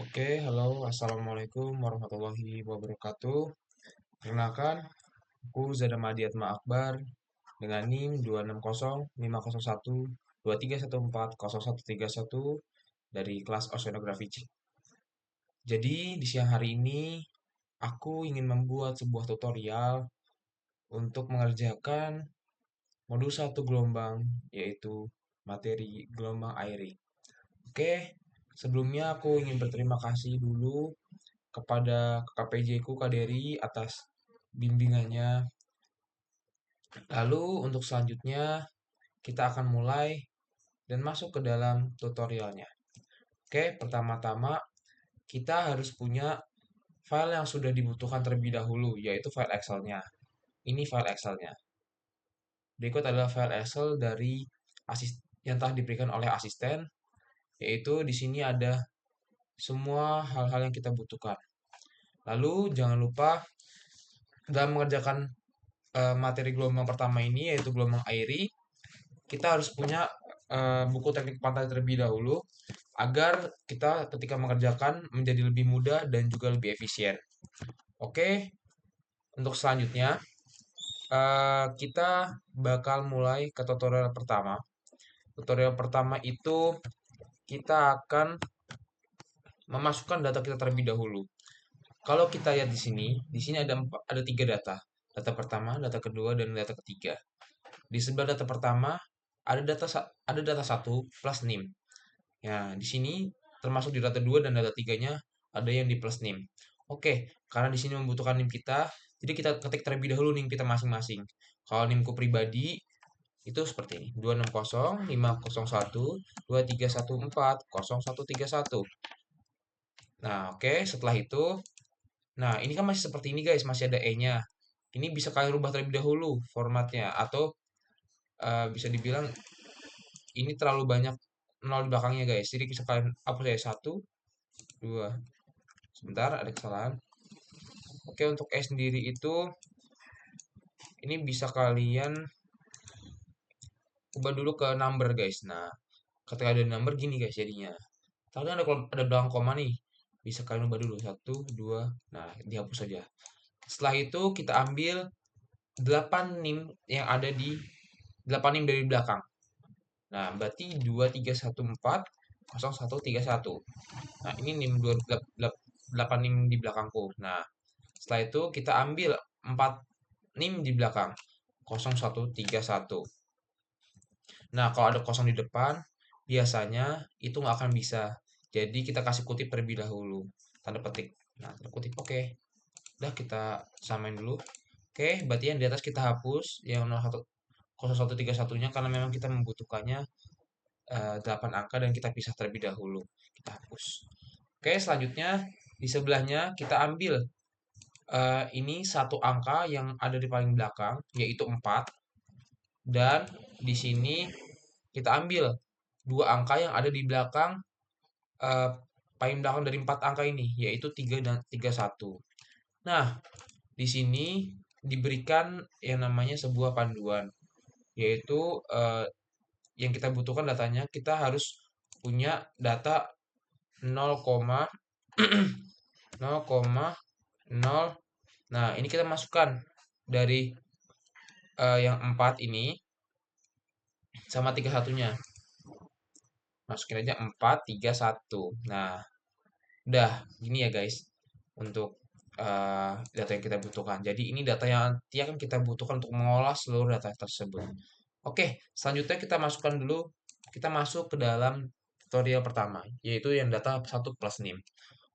Oke, halo, assalamualaikum warahmatullahi wabarakatuh. Perkenalkan, aku Zada Madiatma Akbar dengan NIM 260501231140131 dari kelas Oceanografi C. Jadi, di siang hari ini aku ingin membuat sebuah tutorial untuk mengerjakan modul 1 gelombang, yaitu materi gelombang airi. Oke, sebelumnya aku ingin berterima kasih dulu kepada KPJ ku Kak Dery atas bimbingannya. Lalu untuk selanjutnya kita akan mulai dan masuk ke dalam tutorialnya. Oke, pertama-tama kita harus punya file yang sudah dibutuhkan terlebih dahulu, yaitu file Excel-nya. Ini file Excel-nya. Berikut adalah file Excel dari yang telah diberikan oleh asisten, yaitu di sini ada semua hal-hal yang kita butuhkan. Lalu jangan lupa dalam mengerjakan materi gelombang pertama ini yaitu gelombang airi, kita harus punya buku teknik pantai terlebih dahulu agar kita ketika mengerjakan menjadi lebih mudah dan juga lebih efisien. Oke, untuk selanjutnya kita bakal mulai ke tutorial pertama. Tutorial pertama itu kita akan memasukkan data kita terlebih dahulu. Kalau kita lihat di sini ada tiga data. Data pertama, data kedua, dan data ketiga. Di sebelah data pertama ada data satu plus NIM. Ya, di sini termasuk di data 2 dan data 3-nya ada yang di plus NIM. Oke, karena di sini membutuhkan NIM kita, jadi kita ketik terlebih dahulu NIM kita masing-masing. Kalau NIMku pribadi itu seperti ini, 260 501 23114 0131. Nah, oke, setelah itu, nah ini kan masih seperti ini guys, masih ada E-nya. Ini bisa kalian rubah terlebih dahulu formatnya atau bisa dibilang ini terlalu banyak nol di belakangnya guys. Jadi bisa kalian hapus ya 1, 2. Sebentar, ada kesalahan. Oke, untuk E sendiri itu ini bisa kalian ubah dulu ke number guys. Nah, ketika ada number gini guys jadinya. Tapi ada belakang koma nih. Bisa kalian ubah dulu 1, 2. Nah, dihapus saja. Setelah itu kita ambil 8 NIM yang ada di 8 NIM dari belakang. Nah, berarti 2314 0131. Nah, ini NIM 8 NIM di belakangku. Nah, setelah itu kita ambil 4 NIM di belakang 0131. Nah, kalau ada kosong di depan, biasanya itu nggak akan bisa. Jadi kita kasih kutip terlebih dahulu. Tanda petik. Nah, tanda kutip oke. Udah kita samain dulu. Oke, berarti yang di atas kita hapus yang 0131-nya karena memang kita membutuhkannya 8 angka dan kita pisah terlebih dahulu. Kita hapus. Oke, selanjutnya di sebelahnya kita ambil ini satu angka yang ada di paling belakang yaitu 4 dan di sini kita ambil dua angka yang ada di belakang eh, paling belakang dari 4 angka ini yaitu 3 dan 31. Nah, di sini diberikan yang namanya sebuah panduan yaitu yang kita butuhkan datanya kita harus punya data 0,0,0. Nah, ini kita masukkan dari yang 4 ini sama 31-nya. Masukin aja 4, 3, 1. Nah, udah gini ya guys untuk data yang kita butuhkan. Jadi ini data yang nanti akan kita butuhkan untuk mengolah seluruh data tersebut. Oke, selanjutnya kita masuk ke dalam tutorial pertama, yaitu yang data 1 plus NIM.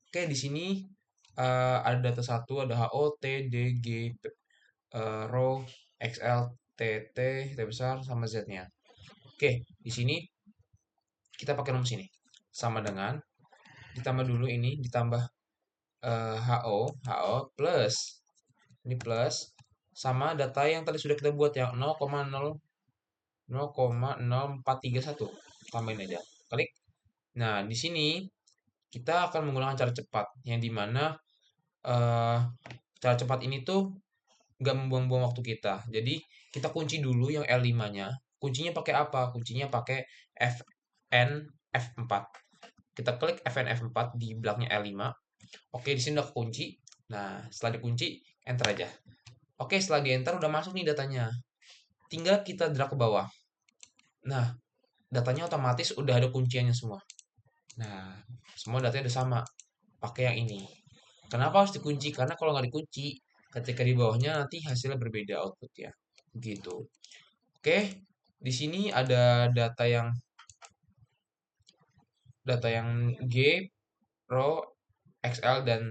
Oke, di sini ada data 1, ada HO, T, D, G, Rho, XL, TT, T besar, sama Z-nya. Oke, di sini kita pakai rumus ini. Sama dengan, ditambah dulu ini, ditambah HO plus, ini plus, sama data yang tadi sudah kita buat yang 0,0431. Tambahin aja. Klik. Nah, di sini kita akan menggunakan cara cepat, yang dimana cara cepat ini tuh nggak membuang-buang waktu kita. Jadi kita kunci dulu yang L5-nya. Kuncinya pakai apa? Kuncinya pakai Fn F4. Kita klik Fn F4 di belakangnya L5. Oke, di sini udah kekunci. Nah, setelah dikunci, enter aja. Oke, setelah di enter udah masuk nih datanya. Tinggal kita drag ke bawah. Nah, datanya otomatis udah ada kunciannya semua. Nah, semua datanya udah sama. Pakai yang ini. Kenapa harus dikunci? Karena kalau nggak dikunci, ketika di bawahnya nanti hasilnya berbeda output ya. Gitu. Oke, di sini ada data yang G, Pro, XL dan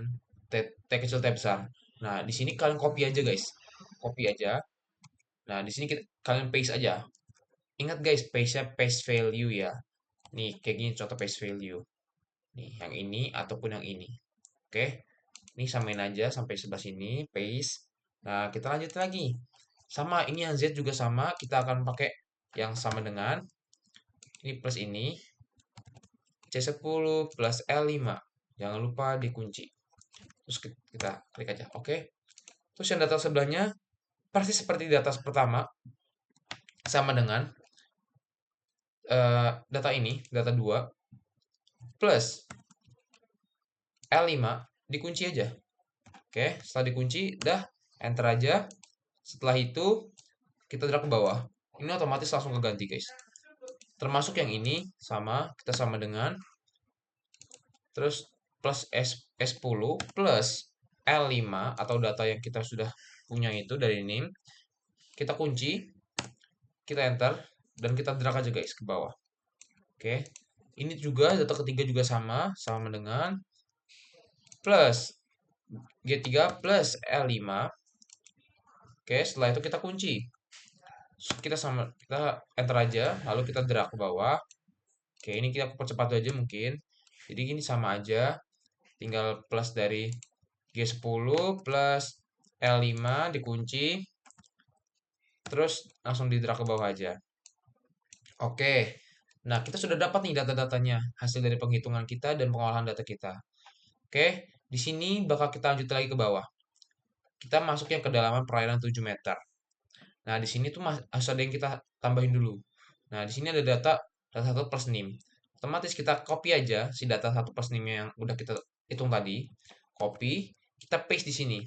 T kecil T besar. Nah, di sini kalian copy aja guys. Copy aja. Nah, di sini kalian paste aja. Ingat guys, paste-nya paste value ya. Nih, kayak gini contoh paste value. Nih, yang ini ataupun yang ini. Oke. Ini samain aja sampai sebelah sini, paste. Nah, kita lanjut lagi. Sama, ini yang Z juga sama. Kita akan pakai yang sama dengan ini plus ini. C10 plus L5. Jangan lupa dikunci. Terus kita klik aja. Oke. Terus yang data sebelahnya persis seperti data pertama. Sama dengan data ini, data 2 plus L5 dikunci aja. Oke, setelah dikunci, dah enter aja. Setelah itu, kita drag ke bawah. Ini otomatis langsung keganti, guys. Termasuk yang ini, sama, kita sama dengan, terus plus S10 plus L5 atau data yang kita sudah punya itu dari name, kita kunci, kita enter, dan kita drag aja guys ke bawah. Oke, ini juga data ketiga juga sama dengan plus G3 plus L5. Oke, setelah itu kita kunci. Kita enter aja, lalu kita drag ke bawah. Oke, ini kita percepat aja mungkin. Jadi gini sama aja, tinggal plus dari G10 plus L5 dikunci, terus langsung di drag ke bawah aja. Oke, nah kita sudah dapat nih data-datanya, hasil dari penghitungan kita dan pengolahan data kita. Oke, di sini bakal kita lanjut lagi ke bawah. Kita masuk yang kedalaman perairan 7 meter. Nah, di sini tuh harus ada yang kita tambahin dulu. Nah, di sini ada data 1 plus NIM. Otomatis kita copy aja si data 1 plus NIM yang udah kita hitung tadi. Copy, kita paste di sini.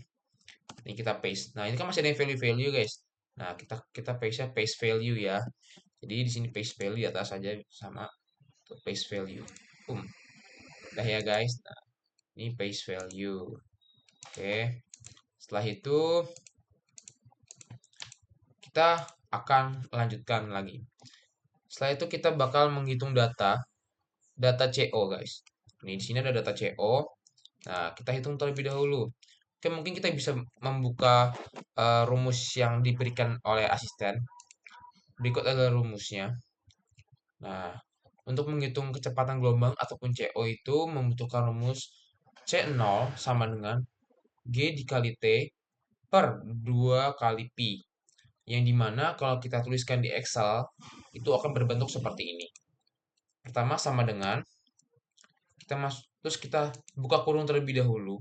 Ini kita paste. Nah, ini kan masih ada yang value-value, guys. Nah, kita paste-nya paste value ya. Jadi di sini paste value di atas saja sama paste value. Udah ya, guys. Nah, ini paste value. Oke. Setelah itu kita akan lanjutkan lagi. Setelah itu kita bakal menghitung data CO guys. Nih di sini ada data CO. Nah, kita hitung terlebih dahulu. Oke, mungkin kita bisa membuka rumus yang diberikan oleh asisten. Berikut adalah rumusnya. Nah, untuk menghitung kecepatan gelombang ataupun CO itu membutuhkan rumus C0 sama dengan G dikali T per 2 kali Pi. Yang dimana kalau kita tuliskan di Excel, itu akan berbentuk seperti ini. Pertama sama dengan, terus kita buka kurung terlebih dahulu.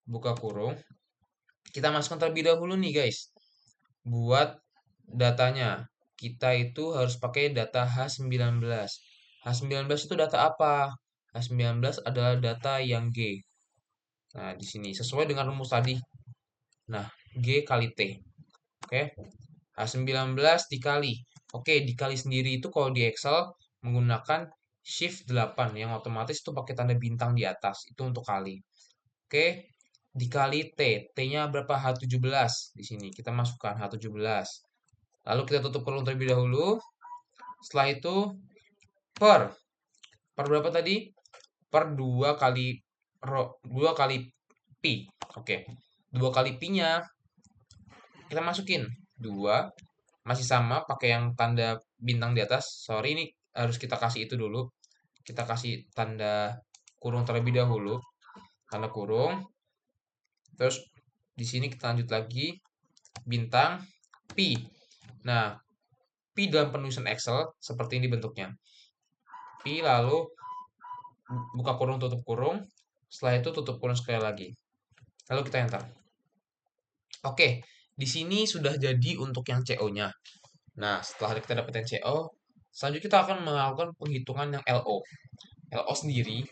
Buka kurung. Kita masukkan terlebih dahulu nih guys. Buat datanya. Kita itu harus pakai data H19. H19 itu data apa? H19 adalah data yang G. Nah, di sini sesuai dengan rumus tadi. Nah, G kali T. Oke. H19 dikali. Oke, dikali sendiri itu kalau di Excel menggunakan Shift 8 yang otomatis itu pakai tanda bintang di atas. Itu untuk kali. Oke, dikali T. T-nya berapa? H17 di sini. Kita masukkan H17. Lalu kita tutup kurung terlebih dahulu. Setelah itu per berapa tadi? Per 2 kali 2 kali pi. Oke. 2 kali pi-nya kita masukin 2 masih sama pakai yang tanda bintang di atas. Sorry ini harus kita kasih itu dulu. Kita kasih tanda kurung terlebih dahulu. Tanda kurung. Terus di sini kita lanjut lagi bintang pi. Nah, pi dalam penulisan Excel seperti ini bentuknya. Pi lalu buka kurung tutup kurung. Setelah itu tutup kurung sekali lagi. Lalu kita enter. Oke, di sini sudah jadi untuk yang CO-nya. Nah, setelah kita dapetin CO, selanjutnya kita akan melakukan penghitungan yang LO. LO sendiri,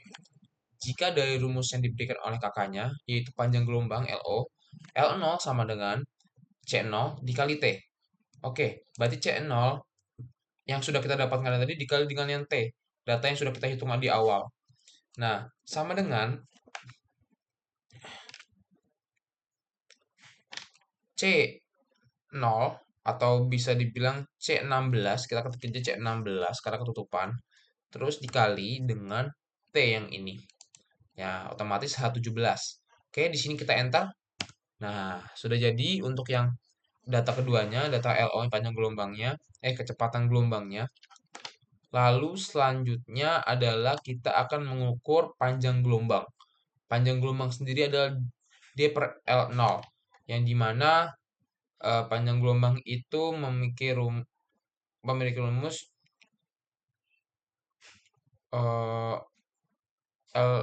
jika dari rumus yang diberikan oleh kakaknya, yaitu panjang gelombang LO, L0 sama dengan C0 dikali T. Oke, berarti C0 yang sudah kita dapatkan tadi dikali dengan yang T, data yang sudah kita hitung di awal. Nah, sama dengan C0 atau bisa dibilang C16, kita ketik aja C16 karena ketutupan, terus dikali dengan T yang ini. Ya, otomatis H17. Oke, di sini kita enter. Nah, sudah jadi untuk yang data keduanya, data LO panjang gelombangnya, kecepatan gelombangnya. Lalu selanjutnya adalah kita akan mengukur panjang gelombang. Panjang gelombang sendiri adalah D per L0, yang dimana panjang gelombang itu memiliki rumus eh, L.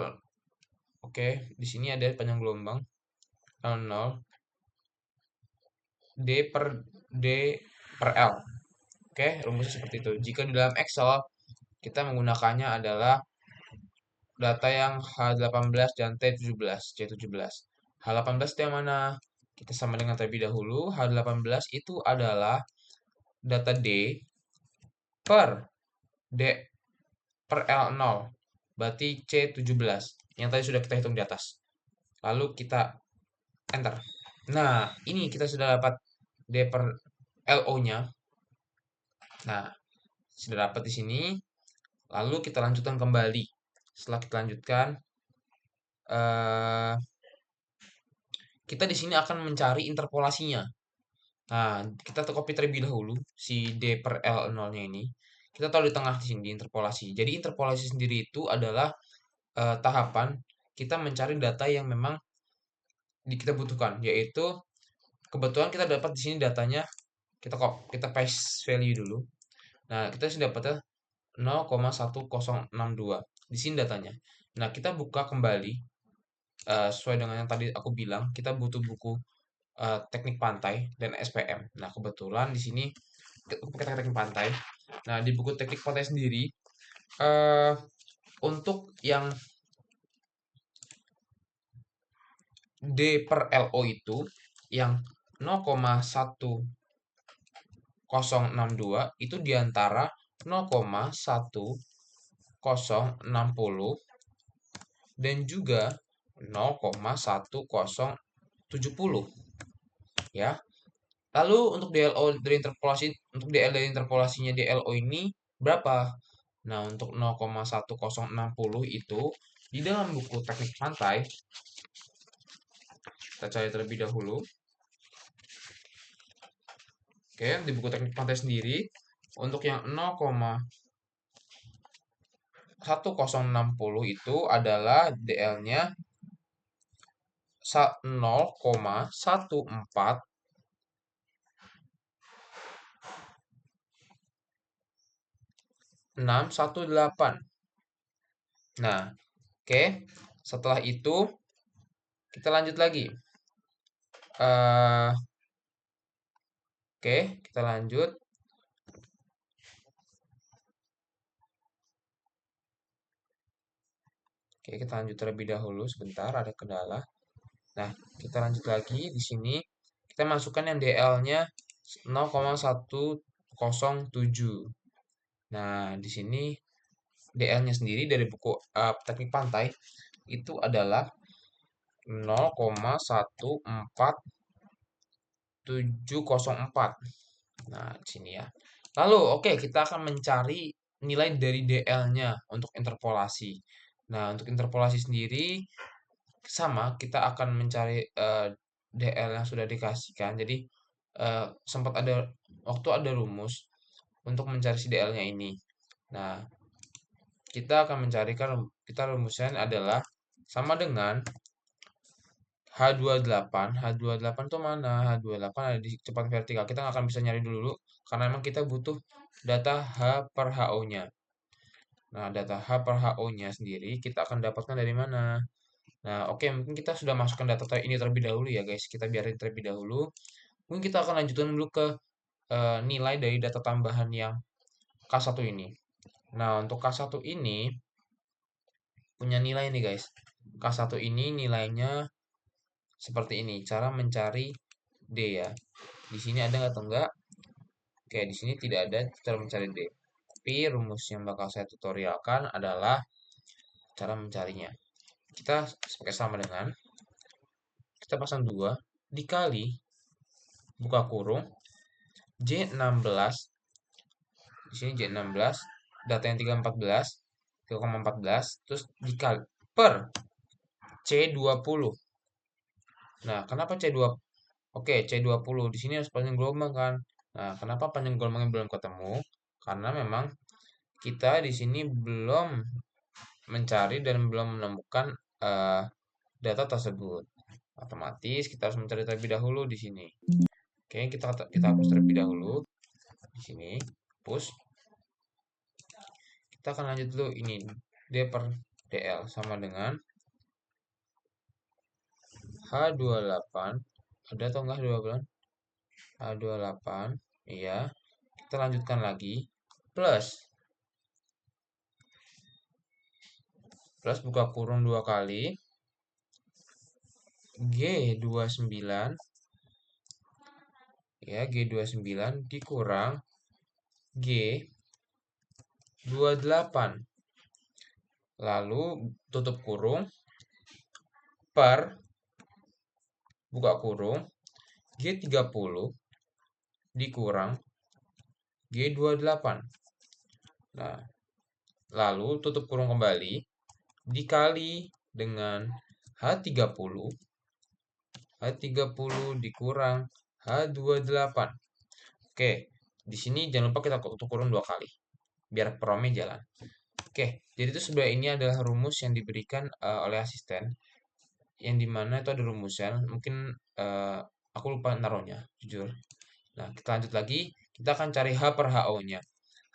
Oke, di sini ada panjang gelombang L0 D per L. Oke, rumusnya seperti itu. Jika di dalam Excel kita menggunakannya adalah data yang H18 dan T17, C17. H18 itu yang mana? Kita sama dengan terlebih dahulu. H18 itu adalah data D per D per L0. Berarti C17. Yang tadi sudah kita hitung di atas. Lalu kita enter. Nah, ini kita sudah dapat D per LO-nya. Nah, sudah dapat di sini. Lalu kita lanjutkan kembali. Setelah kita lanjutkan, eh, kita di sini akan mencari interpolasinya. Nah, kita copy terlebih dahulu si D per L0-nya ini. Kita taruh di tengah di sini di interpolasi. Jadi interpolasi sendiri itu adalah tahapan kita mencari data yang memang kita butuhkan, yaitu kebetulan kita dapat di sini datanya, kita paste value dulu. Nah, kita sudah dapatnya 0,1062. Di sini datanya. Nah, kita buka kembali sesuai dengan yang tadi aku bilang, kita butuh buku teknik pantai dan SPM. Nah, kebetulan di sini aku pakai teknik pantai. Nah, di buku teknik pantai sendiri eh untuk yang D per LO itu yang 0,1062 itu diantara 0,1060 dan juga 0,1070 ya. Lalu untuk DLO dari interpolasi, untuk DL dari interpolasinya DLO ini berapa? Nah, untuk 0,1060 itu di dalam buku teknik pantai kita cari terlebih dahulu. Oke, di buku teknik pantai sendiri untuk yang 0,1060 itu adalah DL-nya 0,146618. Nah, oke. Setelah itu kita lanjut lagi. Oke, kita lanjut. Oke, kita lanjut terlebih dahulu sebentar, ada kendala. Nah, kita lanjut lagi di sini. Kita masukkan yang DL-nya 0,107. Nah, di sini DL-nya sendiri dari buku teknik pantai itu adalah 0,140704. Nah, di sini ya. Lalu, oke, kita akan mencari nilai dari DL-nya untuk interpolasi. Nah, untuk interpolasi sendiri sama, kita akan mencari DL yang sudah dikasihkan. Jadi, sempat ada waktu ada rumus untuk mencari si DL-nya ini. Nah, kita akan mencarikan rumusnya adalah sama dengan H28. H28 itu mana? H28 ada di kecepatan vertikal. Kita nggak akan bisa nyari dulu karena memang kita butuh data H per HO-nya. Nah, data H per HO-nya sendiri kita akan dapatkan dari mana? Nah, oke, mungkin kita sudah masukkan data ini terlebih dahulu ya, guys. Kita biarin terlebih dahulu. Mungkin kita akan lanjutkan dulu ke nilai dari data tambahan yang K1 ini. Nah, untuk K1 ini punya nilai nih guys. K1 ini nilainya seperti ini. Cara mencari D ya. Di sini ada nggak atau enggak? Oke, di sini tidak ada cara mencari D. Tapi rumus yang bakal saya tutorialkan adalah cara mencarinya. Kita pakai sama dengan kita pasang 2 dikali buka kurung J16. Di sini J16, data yang 3,14 terus dikali per C20. Nah, kenapa C20? Oke, C20 di sini harus panjang gelombang kan. Nah, kenapa panjang gelombangnya belum ketemu? Karena memang kita di sini belum mencari dan belum menemukan data tersebut. Otomatis kita harus mencari terlebih dahulu di sini. Oke, kita hapus terlebih dahulu di sini. Push. Kita akan lanjut dulu ini D per DL sama dengan H28. Ada atau enggak H28? H28. Iya. Kita lanjutkan lagi. Plus buka kurung 2 kali G29 ya, G29 dikurang G28, lalu tutup kurung per buka kurung G30 dikurang G28. Nah, lalu tutup kurung kembali dikali dengan H30 dikurang H28. Oke, di sini jangan lupa kita tutup kurung 2 kali biar peromnya jalan. Oke, jadi itu sebenarnya ini adalah rumus yang diberikan oleh asisten, yang dimana itu ada rumusnya. Mungkin aku lupa naruhnya, jujur. Nah, kita lanjut lagi. Kita akan cari H per HO-nya.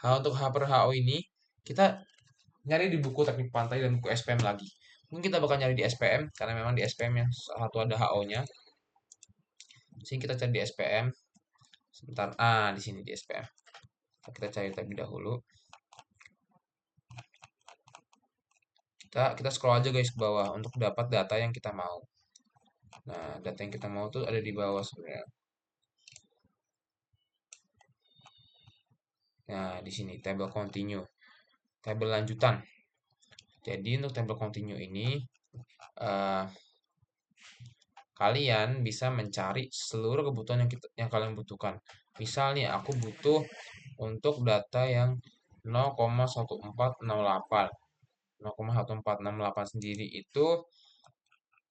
Untuk H per HO ini, kita nyari di buku teknik pantai dan buku SPM lagi. Mungkin kita bakal nyari di SPM, karena memang di SPM yang salah satu ada HO-nya. Sini kita cari di SPM. Sebentar, di sini di SPM. Kita cari terlebih dahulu. Kita scroll aja guys ke bawah untuk dapat data yang kita mau. Nah, data yang kita mau tuh ada di bawah sebenarnya. Nah, di sini tabel continue, tabel lanjutan. Jadi untuk tabel continue ini kalian bisa mencari seluruh kebutuhan yang kalian butuhkan. Misal nih aku butuh untuk data yang 0,1468. 0,1468 sendiri itu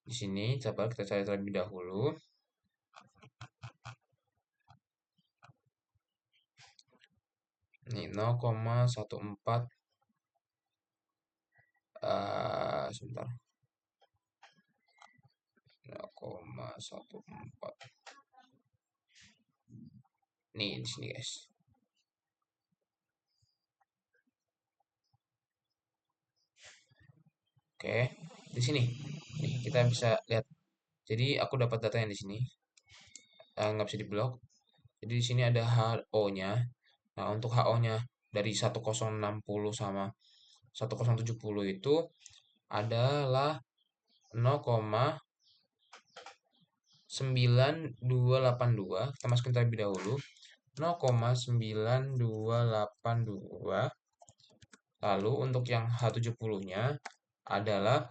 di sini coba kita cari terlebih dahulu. Ini 0,14 sebentar. 0,14. Nih di sini guys. Oke, di sini. Nih, kita bisa lihat. Jadi aku dapat data yang di sini. Nggak bisa diblok. Jadi di sini ada HO-nya. Nah, untuk HO-nya dari 1060 sama 1070 itu adalah 0,9282. Kita masukin terlebih dahulu 0,9282. Lalu untuk yang H70-nya adalah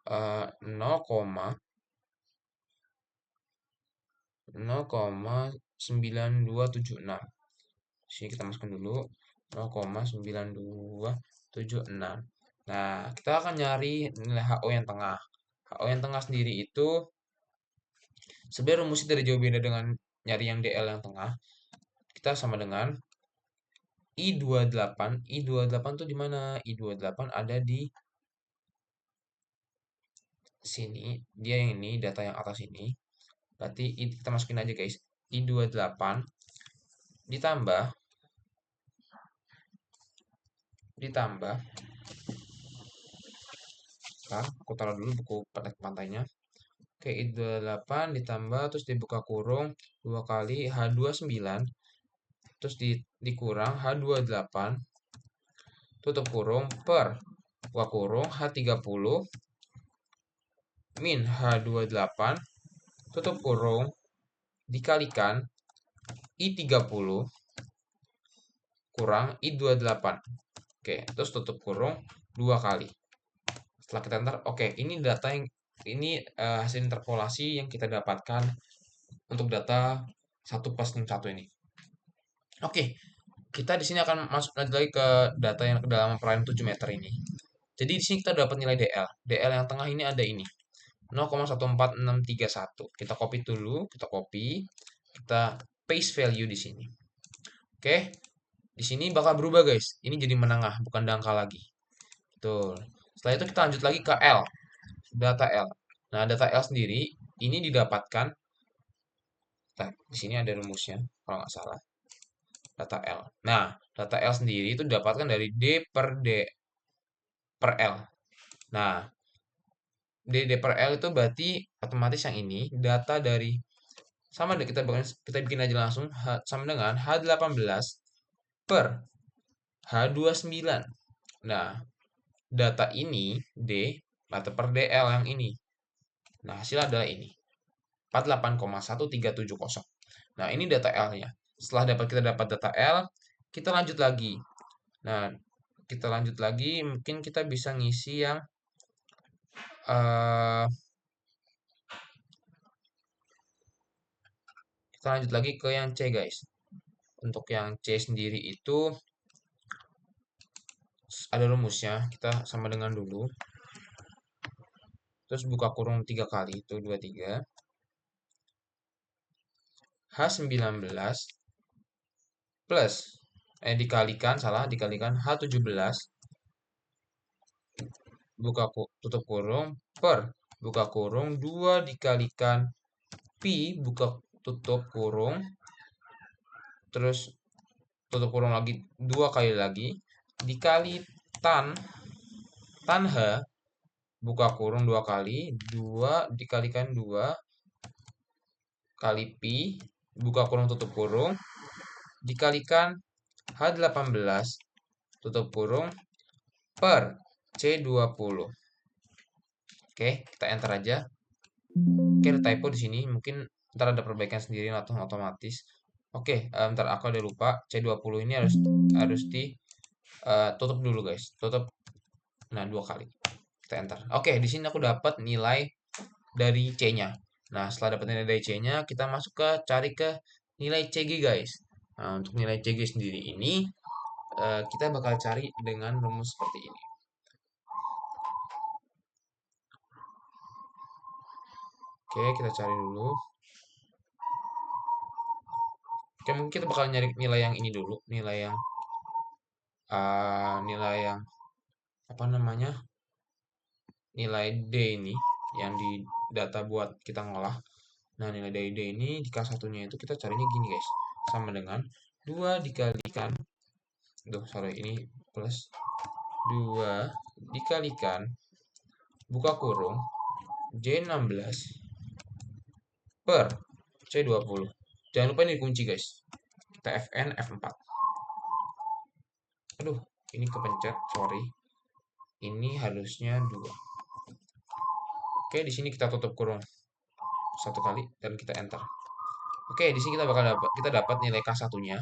0,9276. Sini kita masukkan dulu 0,9276. Nah, kita akan nyari nilai HO yang tengah. HO yang tengah sendiri itu sebenarnya rumusnya tidak jauh beda dengan nyari yang DL yang tengah. Kita sama dengan I28. I28 tuh di mana? I28 ada di sini. Dia yang ini, data yang atas ini. Berarti kita masukin aja guys. I28 ditambah aku taruh dulu buku pantainya. Oke, I28 ditambah terus dibuka kurung 2 kali H29 terus dikurang H28 tutup kurung per buka kurung H30 min H28 tutup kurung dikalikan I30 kurang I28. Oke, terus tutup kurung 2 kali. Setelah kita enter, oke, ini data yang ini hasil interpolasi yang kita dapatkan untuk data 1 plus 1 ini. Oke, kita di sini akan masuk lagi ke data yang kedalaman perairan 7 meter ini. Jadi di sini kita dapat nilai DL. DL yang tengah ini ada ini. 0,14631. Kita copy dulu, kita paste value di sini. Oke. Di sini bakal berubah, guys. Ini jadi menengah, bukan dangkal lagi. Betul. Setelah itu kita lanjut lagi ke L. Data L. Nah, data L sendiri ini didapatkan. Nah, di sini ada rumusnya, kalau nggak salah. Data L. Nah, data L sendiri itu didapatkan dari D per L. Nah, D per L itu berarti otomatis yang ini data dari sama deh kita bikin aja langsung sama dengan H18 per H29. Nah, data ini D atau per DL yang ini. Nah, hasil adalah ini. 48,1370. Nah, ini data L-nya. Setelah kita dapat data L, kita lanjut lagi. Nah, kita lanjut lagi, mungkin kita bisa ngisi yang kita lanjut lagi ke yang C, guys. Untuk yang C sendiri itu ada rumusnya, kita sama dengan dulu. Terus buka kurung 3 kali, itu 23. H19 plus dikalikan H17 tutup kurung per buka kurung 2 dikalikan pi buka tutup kurung terus tutup kurung lagi 2 kali lagi dikali tan H buka kurung 2 kali 2 dikalikan 2 kali pi buka kurung tutup kurung dikalikan H18 tutup kurung per C20. Oke, kita enter aja. Oke, ada typo di sini. Mungkin ntar ada perbaikan sendiri atau otomatis. Oke, ntar aku ada lupa. C20 ini harus di tutup dulu, guys. Tutup. Nah, 2 kali. Kita enter. Oke, di sini aku dapat nilai dari C-nya. Nah, setelah dapat nilai dari C-nya, kita masuk ke cari ke nilai CG, guys. Nah, untuk nilai CG sendiri ini kita bakal cari dengan rumus seperti ini. Oke, kita cari dulu. Oke, mungkin kita bakal nyari nilai yang ini dulu, nilai yang apa namanya? Nilai D ini yang di data buat kita ngolah. Nah, nilai dari D ini di K1-nya itu kita carinya gini, guys. Sama dengan 2 dikalikan ini plus 2 dikalikan buka kurung J16 per C20. Jangan lupa ini kunci, guys. Kita Fn F4. Aduh, ini kepencet, sorry. Ini harusnya 2. Oke, di sini kita tutup kurung 1 kali dan kita enter. Oke, di sini kita dapat nilai K1-nya.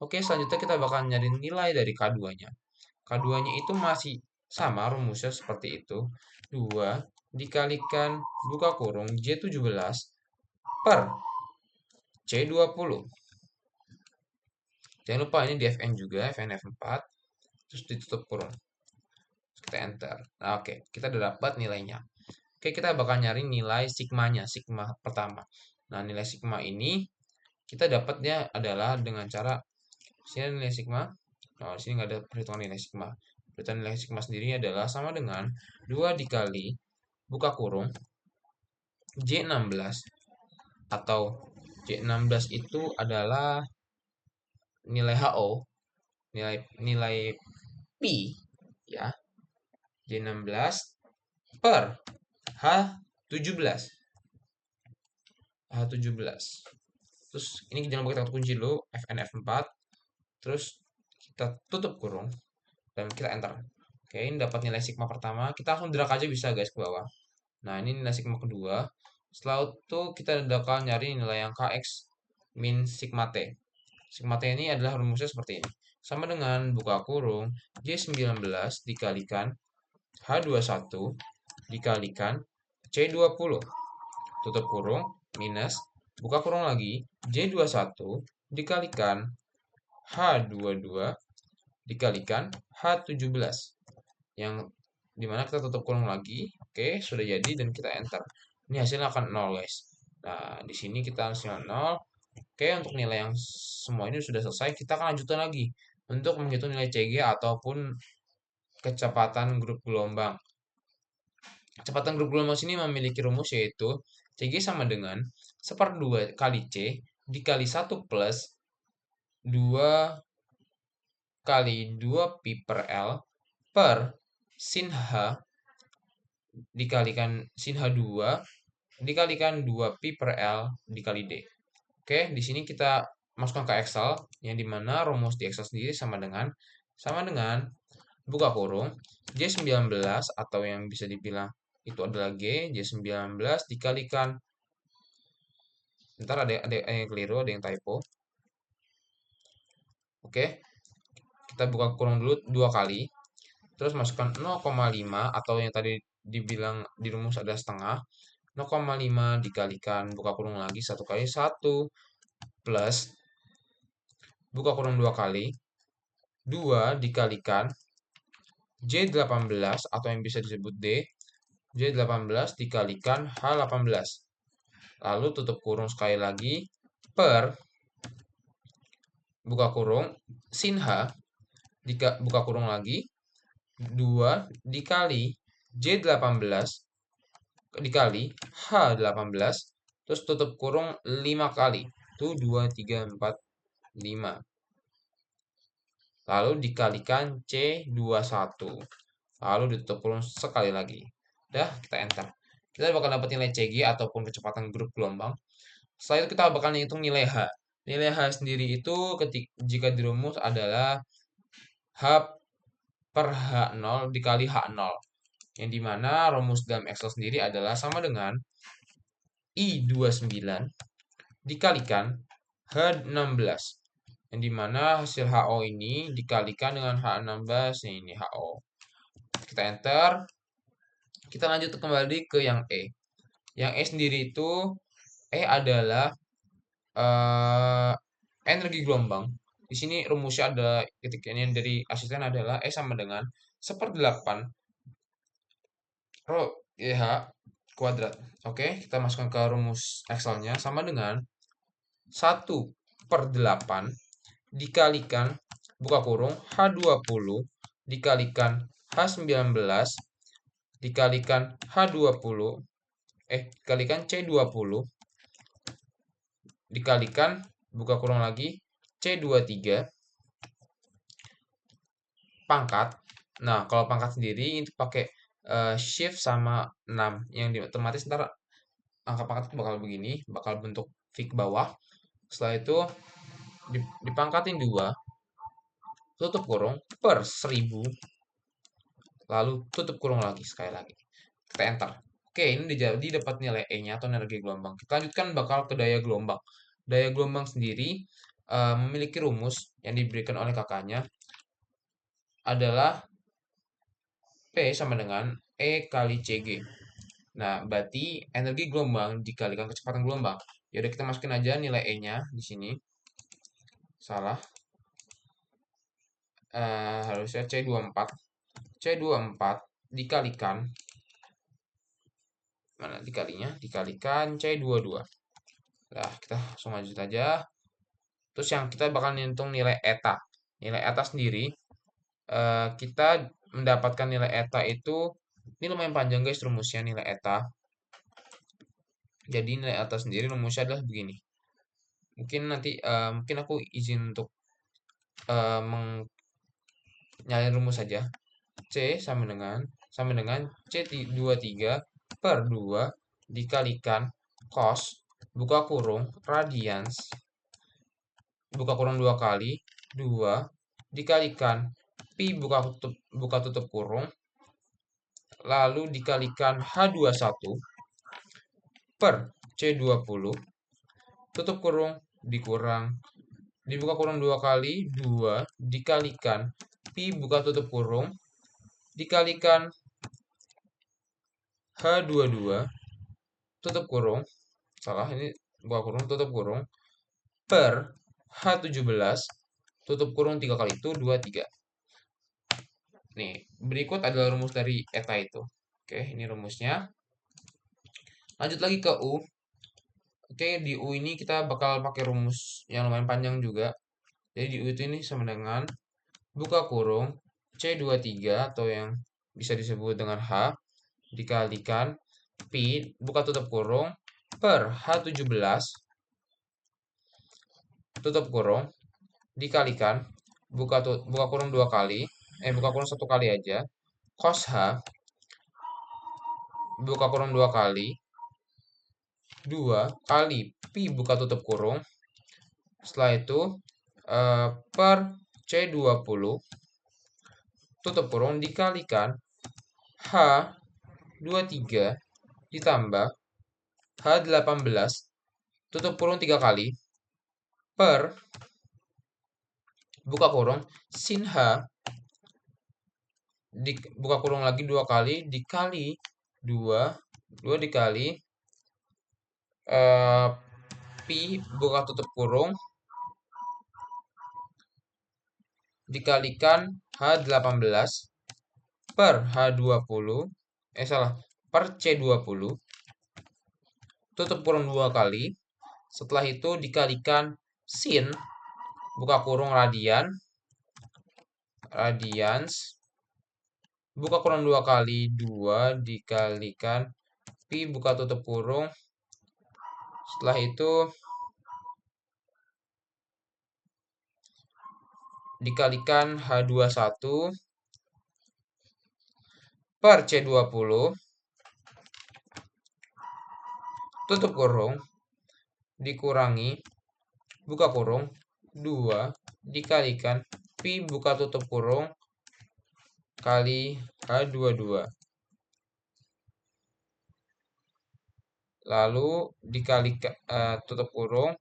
Oke, selanjutnya kita bakal nyari nilai dari K2-nya. K2-nya itu masih sama rumusnya seperti itu. 2 dikalikan buka kurung J17 per C20. Jangan lupa ini di Fn juga, Fn F4. Terus ditutup kurung. Terus kita enter. Nah, oke, kita udah dapat nilainya. Oke, kita bakal nyari nilai sigmanya, sigma pertama. Nah, nilai sigma ini kita dapatnya adalah dengan cara sini nilai sigma. Nah, di sini nggak ada perhitungan nilai sigma. Perhitungan nilai sigma sendiri adalah sama dengan 2 dikali buka kurung J16 atau J16 itu adalah nilai HO, nilai pi ya. J16 per H17. H17. Terus ini jangan lupa kita kunci dulu Fn F4. Terus kita tutup kurung dan kita enter. Oke, Oke, ini dapat nilai sigma pertama. Kita langsung drag aja bisa guys ke bawah. Nah, ini nilai sigma kedua. Setelah itu kita bakal nyari nilai yang Kx min sigma T. Sigma T ini adalah rumusnya seperti ini. Sama dengan buka kurung J19 dikalikan H21 dikalikan C20. Tutup kurung minus buka kurung lagi J21 dikalikan H22 dikalikan H17 yang dimana kita tutup kurung lagi. Oke, sudah jadi dan kita enter. Ini hasilnya akan 0 guys. Nah, di sini kita hasilnya 0. Oke, untuk nilai yang semua ini sudah selesai, kita akan lanjutkan lagi untuk menghitung nilai CG ataupun kecepatan grup gelombang. Kecepatan grup gelombang sini memiliki rumus yaitu CG sama dengan 1/2 kali C dikali 1 plus 2 kali 2 pi per L per sin H dikalikan sin H2 dikalikan 2 pi per L dikali D. Oke, di sini kita masukkan ke Excel yang dimana rumus di Excel sendiri sama dengan buka kurung J19 atau yang bisa dibilang itu adalah J19 dikalikan, ntar ada yang keliru, ada yang typo. Oke, kita buka kurung dulu 2 kali, terus masukkan 0,5 atau yang tadi dibilang di rumus ada setengah, 0,5 dikalikan buka kurung lagi 1 kali 1 plus buka kurung 2 kali 2 dikalikan J18 atau yang bisa disebut D, J18 dikalikan H18. Lalu tutup kurung sekali lagi per buka kurung sin H buka kurung lagi 2 dikali J18 dikali H18 terus tutup kurung 5 kali. Itu 2, 3, 4, 5. Lalu dikalikan C21. Lalu ditutup kurung sekali lagi. Udah, kita enter. Kita bakal dapat nilai CG ataupun kecepatan grup gelombang. Setelah itu kita bakal ngitung nilai H. Nilai H sendiri itu jika dirumus adalah H per H0 dikali H0. Yang dimana rumus dalam Excel sendiri adalah sama dengan I29 dikalikan H16. Yang dimana hasil HO ini dikalikan dengan H16, ini HO. Kita enter. Kita lanjut kembali ke yang E. Yang E sendiri itu E adalah energi gelombang. Di sini rumusnya ada ketikanya dari asisten adalah E sama dengan 1/8 Rho EH kuadrat. Oke, kita masukkan ke rumus Excel-nya sama dengan 1/8 dikalikan buka kurung H20 dikalikan H19 dikalikan H20 dikalikan C20 dikalikan buka kurung lagi C23 pangkat. Nah, kalau pangkat sendiri itu pakai shift sama 6 yang otomatis ntar angka pangkat itu bakal begini, bakal bentuk V ke bawah. Setelah itu dipangkatin 2, tutup kurung per 1000, lalu tutup kurung lagi sekali lagi. Kita enter. Oke, ini jadi dapat nilai E-nya atau energi gelombang. Kita lanjutkan bakal ke daya gelombang. Daya gelombang sendiri memiliki rumus yang diberikan oleh kakaknya adalah P sama dengan E kali CG. Nah, berarti energi gelombang dikalikan kecepatan gelombang. Ya udah kita masukin aja nilai E-nya di sini. Salah. Harusnya C24. C24 dikalikan mana dikalinya? Dikalikan C22. Nah, kita langsung lanjut aja. Terus yang kita bakal ngitung nilai eta. Nilai eta sendiri kita mendapatkan nilai eta itu ini lumayan panjang guys rumusnya nilai eta. Jadi nilai eta sendiri rumusnya adalah begini. Mungkin nanti mungkin aku izin untuk nyalain rumus saja. C sama dengan C23 per 2 dikalikan cos buka kurung radians buka kurung 2 kali 2 dikalikan Pi buka tutup kurung, lalu dikalikan H21 per C20, tutup kurung, dikurang, dibuka kurung 2 kali, 2 dikalikan Pi buka tutup kurung, dikalikan H22, tutup kurung, salah ini buka kurung, tutup kurung, per H17, tutup kurung 3 kali itu 23. Nih, berikut adalah rumus dari eta itu. Oke, ini rumusnya. Lanjut lagi ke U. Oke, di U ini kita bakal pakai rumus yang lumayan panjang juga. Jadi di U itu ini sama dengan buka kurung C23 atau yang bisa disebut dengan H dikalikan Pi buka tutup kurung per H17 tutup kurung dikalikan buka kurung 2 kali, buka kurung 1 kali aja, cos H buka kurung 2 kali, 2 kali Pi buka tutup kurung, setelah itu per C20 tutup kurung dikalikan H23 ditambah H18 tutup kurung 3 kali per buka kurung sin H buka kurung lagi 2 kali dikali 2 dikali Pi buka tutup kurung dikalikan H18 per H20 per C20 tutup kurung 2 kali, setelah itu dikalikan sin buka kurung radians buka kurung 2 kali, 2 dikalikan Pi buka tutup kurung, setelah itu dikalikan H21 per C20 tutup kurung dikurangi buka kurung 2 dikalikan Pi buka tutup kurung kali H22. Lalu dikalikan tutup kurung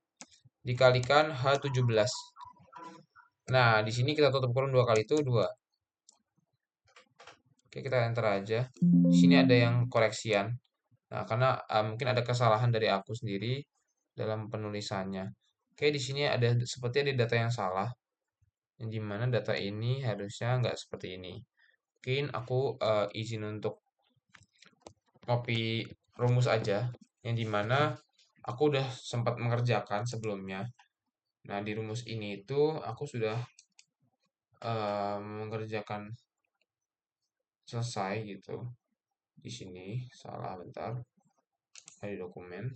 dikalikan H17. Nah, di sini kita tutup kurung 2 kali itu 2. Oke, kita enter aja. Di sini ada yang koreksian. Nah, karena mungkin ada kesalahan dari aku sendiri dalam penulisannya. Oke, di sini ada seperti ada data yang salah. Yang dimana data ini harusnya nggak seperti ini. Mungkin aku izin untuk copy rumus aja. Yang dimana aku udah sempat mengerjakan sebelumnya. Nah, di rumus ini itu aku sudah mengerjakan selesai gitu. Di sini salah bentar. Ada dokumen.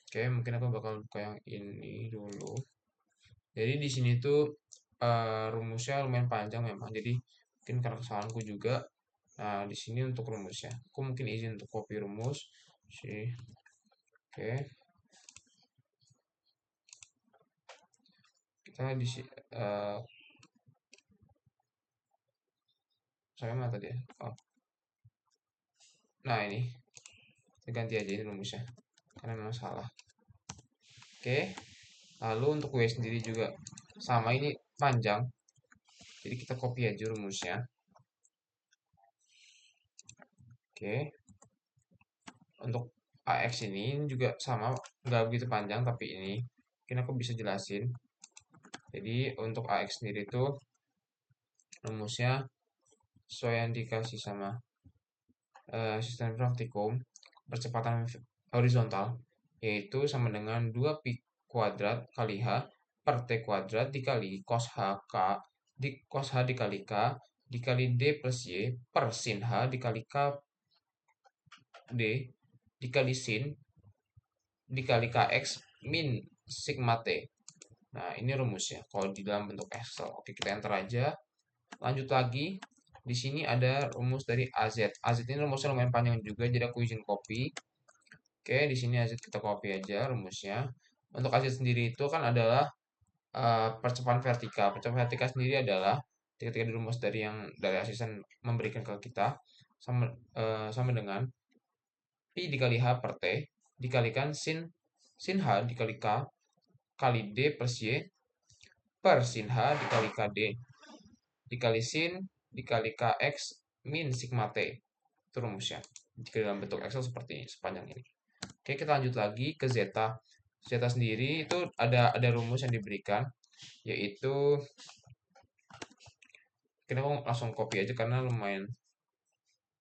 Oke, mungkin aku bakal buka yang ini dulu. Jadi di sini tuh rumusnya lumayan panjang memang. Jadi mungkin karena kesalahanku juga. Nah, di sini untuk rumusnya. Aku mungkin izin untuk copy rumus. Sih. Oke. Kita di saya mana tadi ya? Oh. Nah, ini. Kita ganti aja ini rumusnya. Karena memang salah. Oke. Lalu untuk W sendiri juga sama, ini panjang. Jadi kita copy aja rumusnya. Oke. Untuk AX ini juga sama, nggak begitu panjang, tapi ini mungkin aku bisa jelasin. Jadi untuk AX sendiri itu rumusnya sesuai yang dikasih sama sistem praktikum percepatan horizontal, yaitu sama dengan 2 pi kuadrat kali H per T kuadrat dikali cos H K cos H dikali K dikali D plus Y per sin H dikali K D dikali sin dikali KX min sigma T. Nah, ini rumusnya kalau di dalam bentuk Excel. Oke, kita enter aja. Lanjut lagi. Di sini ada rumus dari AZ. AZ ini rumusnya lumayan panjang juga, jadi aku izin copy. Oke, di sini AZ kita copy aja rumusnya. Untuk AZ sendiri itu kan adalah percepatan vertikal. Percepatan vertikal sendiri adalah T ketika di rumus dari asisten memberikan ke kita sama dengan Pi dikali H per T dikalikan sin H dikali K kali D plus Y per sin H dikali KD dikali sin dikali KX min sigma T. Itu rumusnya. Jika dalam bentuk Excel seperti ini, sepanjang ini. Oke, kita lanjut lagi ke zeta. Zeta sendiri itu ada rumus yang diberikan, yaitu kita langsung copy aja karena lumayan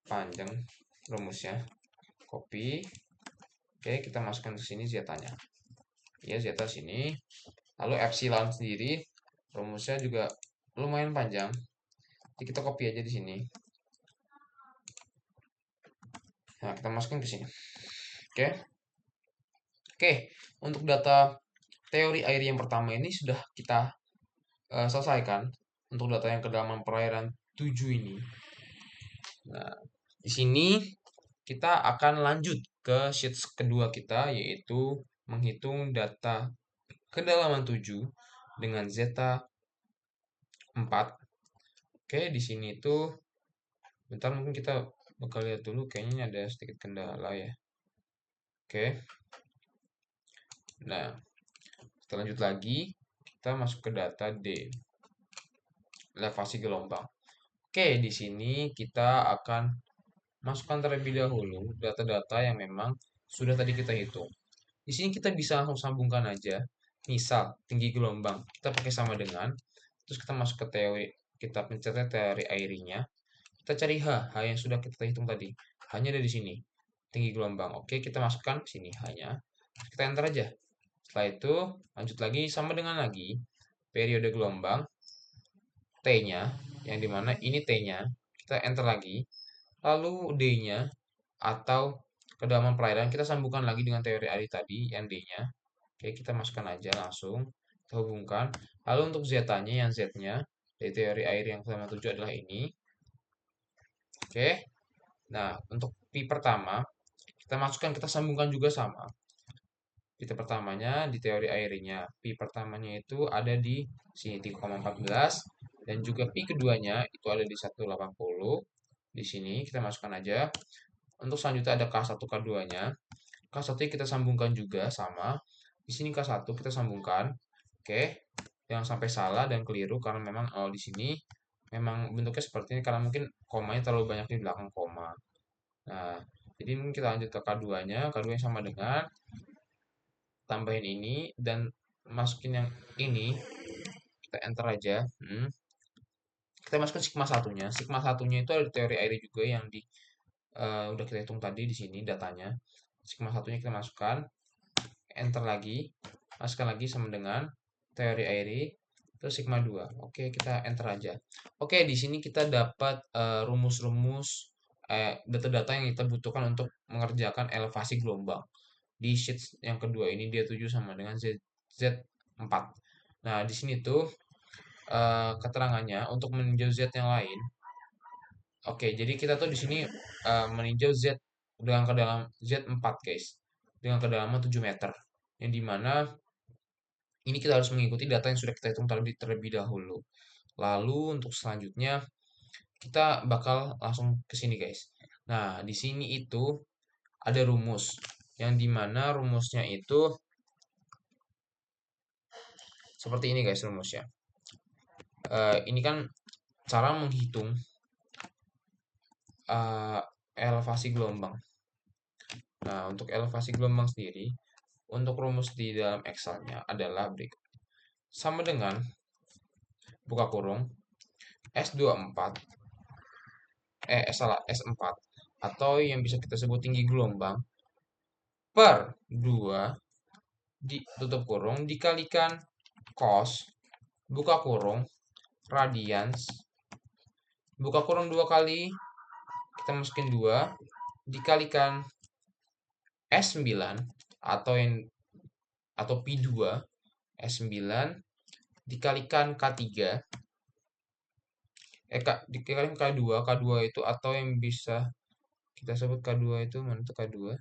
panjang rumusnya. Copy. Oke, kita masukkan ke sini zetanya. Ya, zeta sini. Lalu epsilon sendiri rumusnya juga lumayan panjang. Jadi kita copy aja di sini. Nah, kita masukin ke sini. Oke. Oke, untuk data teori air yang pertama ini sudah kita selesaikan untuk data yang kedalaman perairan 7 ini. Nah, di sini kita akan lanjut ke sheet kedua kita, yaitu menghitung data kedalaman 7 dengan zeta 4. Oke, di sini itu bentar mungkin kita bakal lihat dulu, kayaknya ada sedikit kendala ya. Oke. Nah, kita lanjut lagi, kita masuk ke data D. Elevasi gelombang. Oke, di sini kita akan masukkan terlebih dahulu data-data yang memang sudah tadi kita hitung. Di sini kita bisa langsung sambungkan aja. Misal, tinggi gelombang kita pakai sama dengan, terus kita masuk ke teori, kita pencet teori airinya. Kita cari H yang sudah kita hitung tadi. Hanya ada di sini. Tinggi gelombang. Oke, kita masukkan ke sini hanya. Kita enter aja. Setelah itu, lanjut lagi sama dengan lagi periode gelombang T-nya, yang dimana ini T-nya, kita enter lagi. Lalu D-nya atau kedalaman perairan kita sambungkan lagi dengan teori air tadi yang D-nya. Oke, kita masukkan aja langsung. Kita hubungkan. Lalu untuk Z-nya yang Z-nya dari teori air yang kedalaman 7 adalah ini. Oke. Nah, untuk pi pertama kita masukkan, kita sambungkan juga sama. Pi pertamanya di teori airnya. Pi pertamanya itu ada di sini 3,14 dan juga pi keduanya itu ada di 180. Di sini kita masukkan aja. Untuk selanjutnya ada K1 K2-nya. K1 kita sambungkan juga sama. Di sini K1 kita sambungkan. Oke. Jangan sampai salah dan keliru karena memang di sini memang bentuknya seperti ini karena mungkin komanya terlalu banyak di belakang koma. Nah, jadi mungkin kita lanjut ke K2-nya. K2 yang sama dengan tambahin ini dan masukin yang ini. Kita enter aja. Kita masukkan sigma satunya. Sigma satunya itu ada teori air juga yang udah kita hitung tadi di sini datanya. Sigma satunya kita masukkan, enter lagi, masukkan lagi sama dengan teori airi, terus sigma 2. Oke, kita enter aja. Oke, di sini kita dapat rumus-rumus data-data yang kita butuhkan untuk mengerjakan elevasi gelombang. Di sheet yang kedua ini dia 7 sama dengan Z4. Nah, di sini tuh keterangannya untuk meninjau Z yang lain. Oke, jadi kita tuh di sini meninjau Z dengan kedalaman Z4, guys. Dengan kedalaman 7 meter. Yang dimana ini kita harus mengikuti data yang sudah kita hitung terlebih dahulu. Lalu untuk selanjutnya kita bakal langsung ke sini, guys. Nah, di sini itu ada rumus. Yang dimana rumusnya itu seperti ini, guys, rumusnya. Ini kan cara menghitung elevasi gelombang. Nah, untuk elevasi gelombang sendiri, untuk rumus di dalam Excel-nya adalah berikut. Sama dengan buka kurung S24 S4 atau yang bisa kita sebut tinggi gelombang per 2 tutup kurung dikalikan cos buka kurung radians buka kurung 2 kali kita masukin 2 dikalikan S9 atau pi 2 S9 dikalikan K3 dikalikan K2 itu atau yang bisa kita sebut K2 itu mana itu K2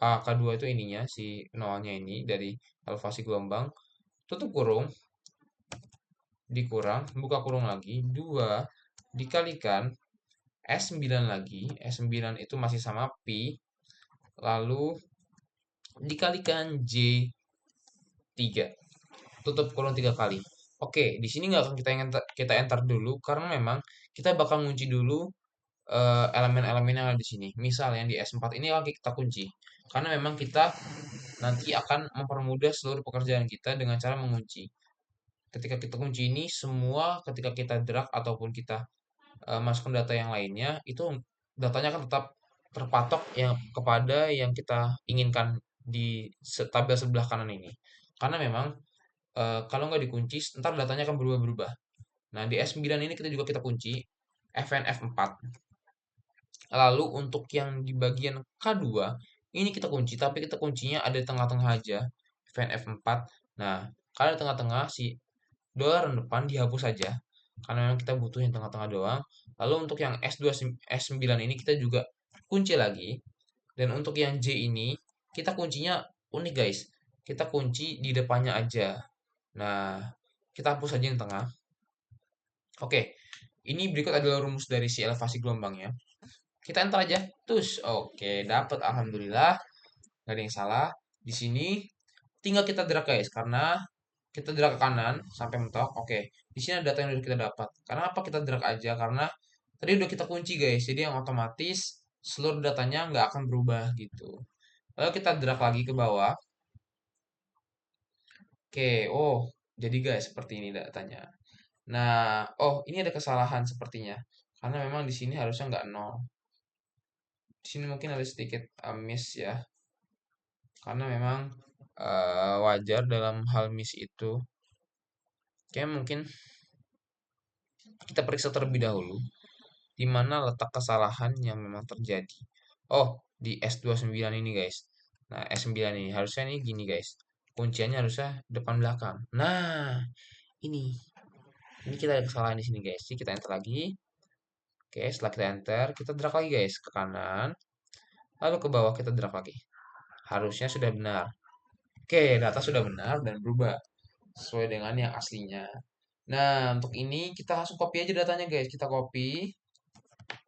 K2 itu ininya si nolnya ini dari elevasi gelombang tutup kurung dikurang, buka kurung lagi, 2 dikalikan S9 lagi, S9 itu masih sama Pi, lalu dikalikan J3, tutup kurung 3 kali. Oke, di sini nggak akan kita enter dulu, karena memang kita bakal ngunci dulu elemen-elemen yang ada di sini. Misal yang di S4 ini lagi kita kunci. Karena memang kita nanti akan mempermudah seluruh pekerjaan kita dengan cara mengunci. Ketika kita kunci ini, semua ketika kita drag ataupun kita masukkan data yang lainnya, itu datanya akan tetap terpatok yang kepada yang kita inginkan di tabel sebelah kanan ini. Karena memang kalau nggak dikunci, ntar datanya akan berubah-berubah. Nah, di S9 ini kita kunci FNF4. Lalu untuk yang di bagian K2, ini kita kunci, tapi kita kuncinya ada di tengah-tengah aja, FNF4. Nah, kalau di tengah-tengah, si dolar depan dihapus saja, karena memang kita butuh yang tengah-tengah doang. Lalu untuk yang S9 ini kita juga kunci lagi. Dan untuk yang J ini, kita kuncinya unik guys. Kita kunci di depannya aja. Nah, kita hapus aja yang tengah. Oke, ini berikut adalah rumus dari si elevasi gelombangnya. Kita enter aja. Terus, oke, dapat alhamdulillah. Gak ada yang salah. Di sini tinggal kita drag guys, karena kita drag ke kanan sampai mentok. Oke, di sini ada data yang udah kita dapat. Kenapa kita drag aja? Karena tadi udah kita kunci guys, jadi yang otomatis seluruh datanya nggak akan berubah gitu. Lalu kita drag lagi ke bawah. Oke, oh, jadi guys seperti ini datanya. Nah, oh ini ada kesalahan sepertinya. Karena memang di sini harusnya nggak nol. Di sini mungkin ada sedikit miss ya. Karena memang wajar dalam hal miss itu. Kayak mungkin kita periksa terlebih dahulu di mana letak kesalahan yang memang terjadi. Oh, di S29 ini guys. Nah, S9 ini harusnya ini gini guys. Kunciannya harusnya depan belakang. Nah, ini. Ini kita ada kesalahan di sini guys. Jadi kita enter lagi. Oke, setelah kita enter, kita drag lagi guys ke kanan. Lalu ke bawah kita drag lagi. Harusnya sudah benar. Oke, data sudah benar dan berubah sesuai dengan yang aslinya. Nah, untuk ini kita langsung copy aja datanya guys. Kita copy,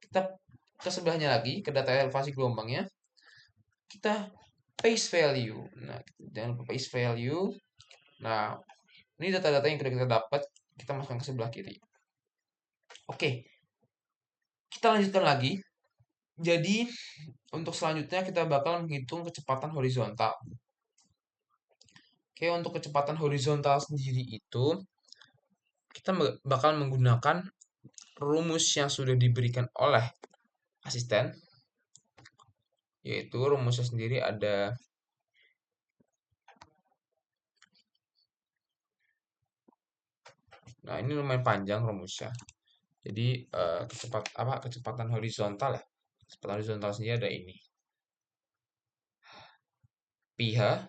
kita ke sebelahnya lagi, ke data elevasi gelombangnya. Kita paste value. Nah, jangan lupa paste value. Nah, ini data-data yang sudah kita dapat, kita masukkan ke sebelah kiri. Oke, kita lanjutkan lagi. Jadi, untuk selanjutnya kita bakal menghitung kecepatan horizontal. Oke, untuk kecepatan horizontal sendiri itu, kita bakal menggunakan rumus yang sudah diberikan oleh asisten, yaitu rumusnya sendiri ada nah ini lumayan panjang rumusnya. Jadi kecepatan horizontal ya. Kecepatan horizontal sendiri ada ini. Pi H,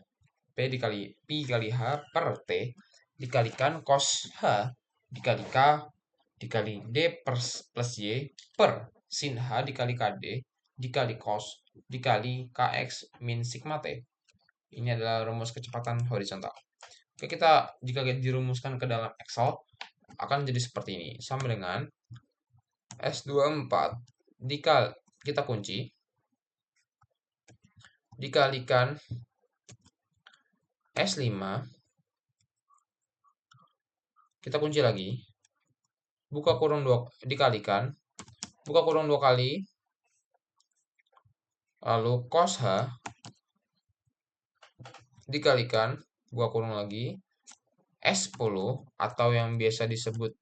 Pi kali H per T dikalikan cos H dikali K dikali D plus Y per sin H dikali KD dikali cos dikali KX min sigma T. Ini adalah rumus kecepatan horizontal. Oke, kita jika dirumuskan ke dalam Excel akan jadi seperti ini. Sama dengan S24 kita kunci dikalikan S5 kita kunci lagi buka kurung 2 dikalikan buka kurung 2 kali lalu cos H dikalikan buka kurung lagi S10 atau yang biasa disebut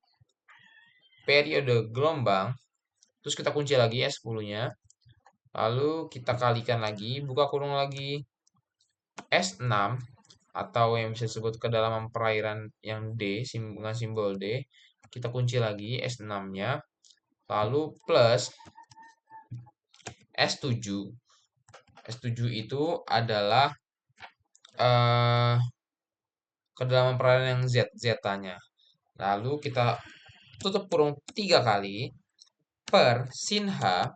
periode gelombang, terus kita kunci lagi S10-nya, lalu kita kalikan lagi buka kurung lagi S6 atau yang bisa disebut kedalaman perairan yang D dengan simbol D, kita kunci lagi S6-nya, lalu plus S7. S7 itu adalah kedalaman perairan yang Z-nya. Lalu kita tutup kurung 3 kali per sin H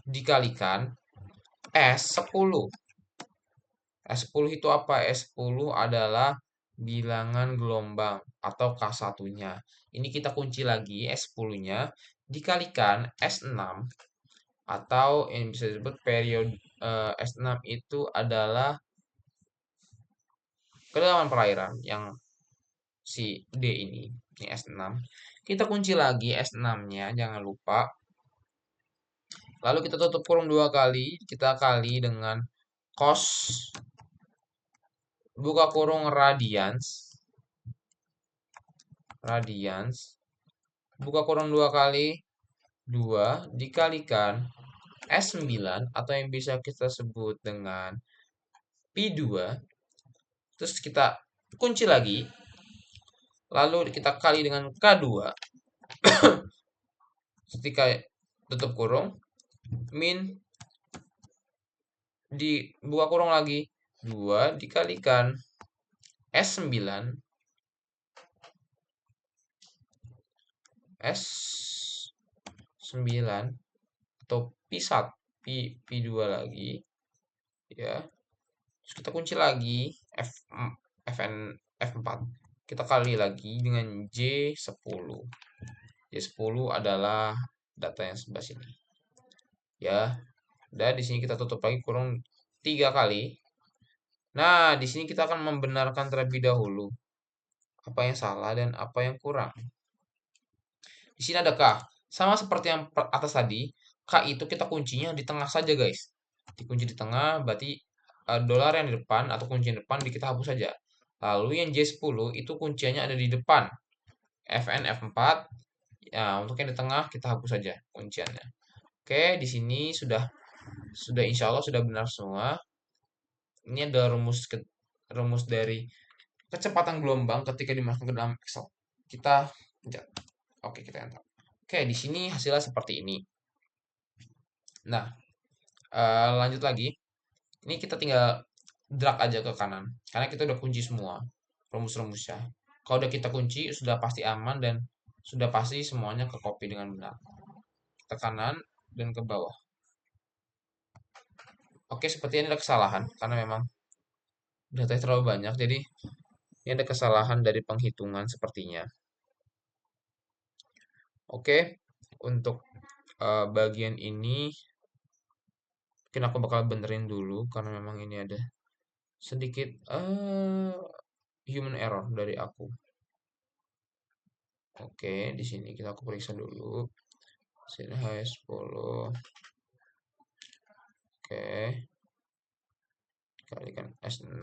dikalikan S10. S10 itu apa? S10 adalah bilangan gelombang atau K1-nya. Ini kita kunci lagi S10-nya dikalikan S6 atau yang bisa disebut periode S6 itu adalah kedalaman perairan yang si D ini S6. Kita kunci lagi S6-nya, jangan lupa. Lalu kita tutup kurung 2 kali, kita kali dengan cos buka kurung radians, buka kurung 2 kali, 2 dikalikan S9 atau yang bisa kita sebut dengan Pi2, terus kita kunci lagi, lalu kita kali dengan K2, ketika tutup kurung, min di buka kurung lagi, 2 dikalikan S9 S9 atau Pi1 Pi2 lagi ya. Terus kita kunci lagi Fn F4. Kita kali lagi dengan J10. J10 adalah data yang sebelah sini. Ya. Dan di sini kita tutup lagi kurung 3 kali. Nah, di sini kita akan membenarkan terlebih dahulu apa yang salah dan apa yang kurang. Di sini ada K. Sama seperti yang atas tadi, K itu kita kuncinya di tengah saja, guys. Dikunci di tengah, berarti dolar yang di depan atau kunci yang depan kita hapus saja. Lalu yang J10 itu kuncinya ada di depan. Fn F4. Ya, untuk yang di tengah kita hapus saja kunciannya. Oke, di sini sudah insya Allah sudah benar semua. Ini adalah rumus dari kecepatan gelombang ketika dimasukkan ke dalam Excel. Kita pencet. Oke, kita enter. Oke, di sini hasilnya seperti ini. Nah, lanjut lagi. Ini kita tinggal drag aja ke kanan. Karena kita udah kunci semua rumus-rumusnya. Kalau udah kita kunci, sudah pasti aman dan sudah pasti semuanya ke copy dengan benar. Ke kanan dan ke bawah. Oke, seperti ini ada kesalahan. Karena memang data terlalu banyak. Jadi, ini ada kesalahan dari penghitungan sepertinya. Oke, untuk bagian ini mungkin aku bakal benerin dulu karena memang ini ada sedikit human error dari aku. Oke, di sini aku periksa dulu. Sini H10. Oke. Dikalikan S6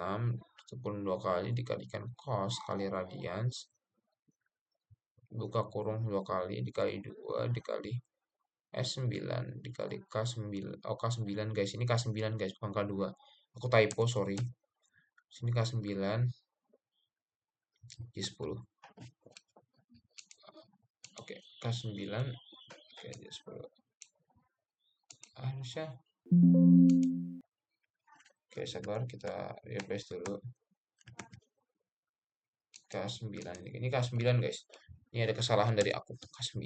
10 2 kali dikalikan cos kali radians. Buka kurung 2 kali dikali 2 dikali S9 dikali K9. Oh, K9 guys. Ini K9 guys, bukan K2. Aku typo, sorry. Sini K9 J10. Oke, K9 oke, J10. Harusnya. Oke, sabar, kita refresh dulu. K9. Ini K9 guys. Ini ada kesalahan dari aku. K9.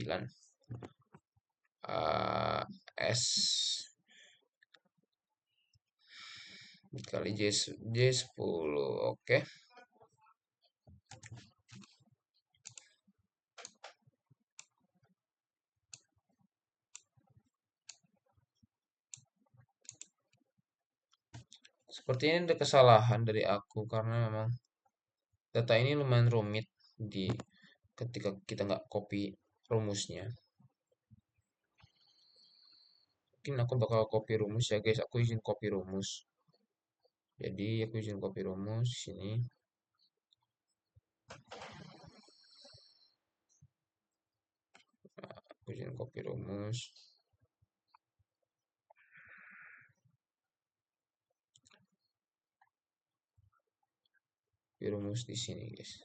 S dikali J10. Oke. Seperti ini ada kesalahan dari aku karena memang data ini lumayan rumit ketika kita nggak copy rumusnya. Mungkin aku bakal copy rumus ya guys. Aku izin copy rumus. Jadi aku izin copy rumus sini. Aku izin copy rumus. Copy rumus di sini guys.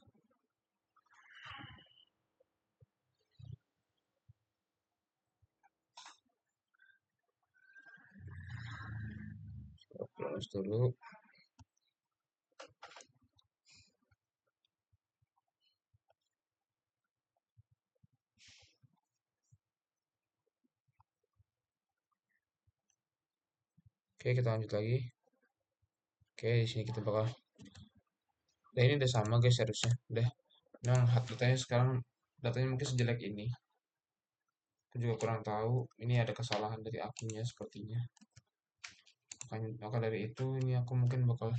Copy rumus dulu. Oke, kita lanjut lagi. Oke, di sini kita bakal Nah, ini udah sama guys harusnya. Udah. Memang datanya sekarang datanya mungkin sejelek ini. Aku juga kurang tahu. Ini ada kesalahan dari akunnya sepertinya. Maka dari itu ini aku mungkin bakal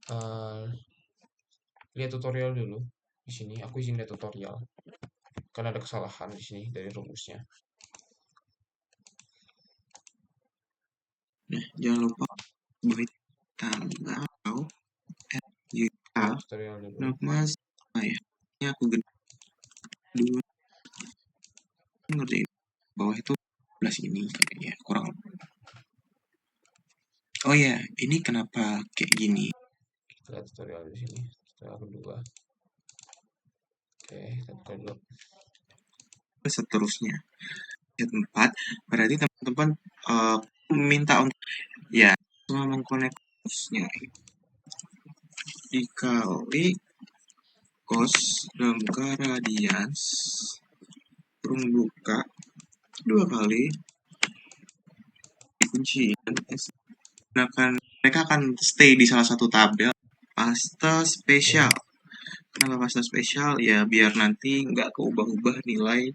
eh, lihat tutorial dulu. Di sini aku izin lihat tutorial. Karena ada kesalahan di sini dari rumusnya. Nah, jangan lupa beri tanggal juta Lihat tutorial dulu. nama saya. Ini aku dulu ngerjain bawah itu 11 ini kayaknya kurang. Oh ya, ini kenapa kayak gini? Kita lihat tutorial di sini. Tutorial kedua. Oke, kita buka dulu. Seterusnya. Ayat 4, berarti teman-teman minta untuk ya cuma mengkonektusnya dikali cos dalam radians kurung buka 2 kali kunci mereka akan stay di salah satu tabel pasta spesial. Kenapa pasta spesial? Ya biar nanti nggak keubah-ubah nilai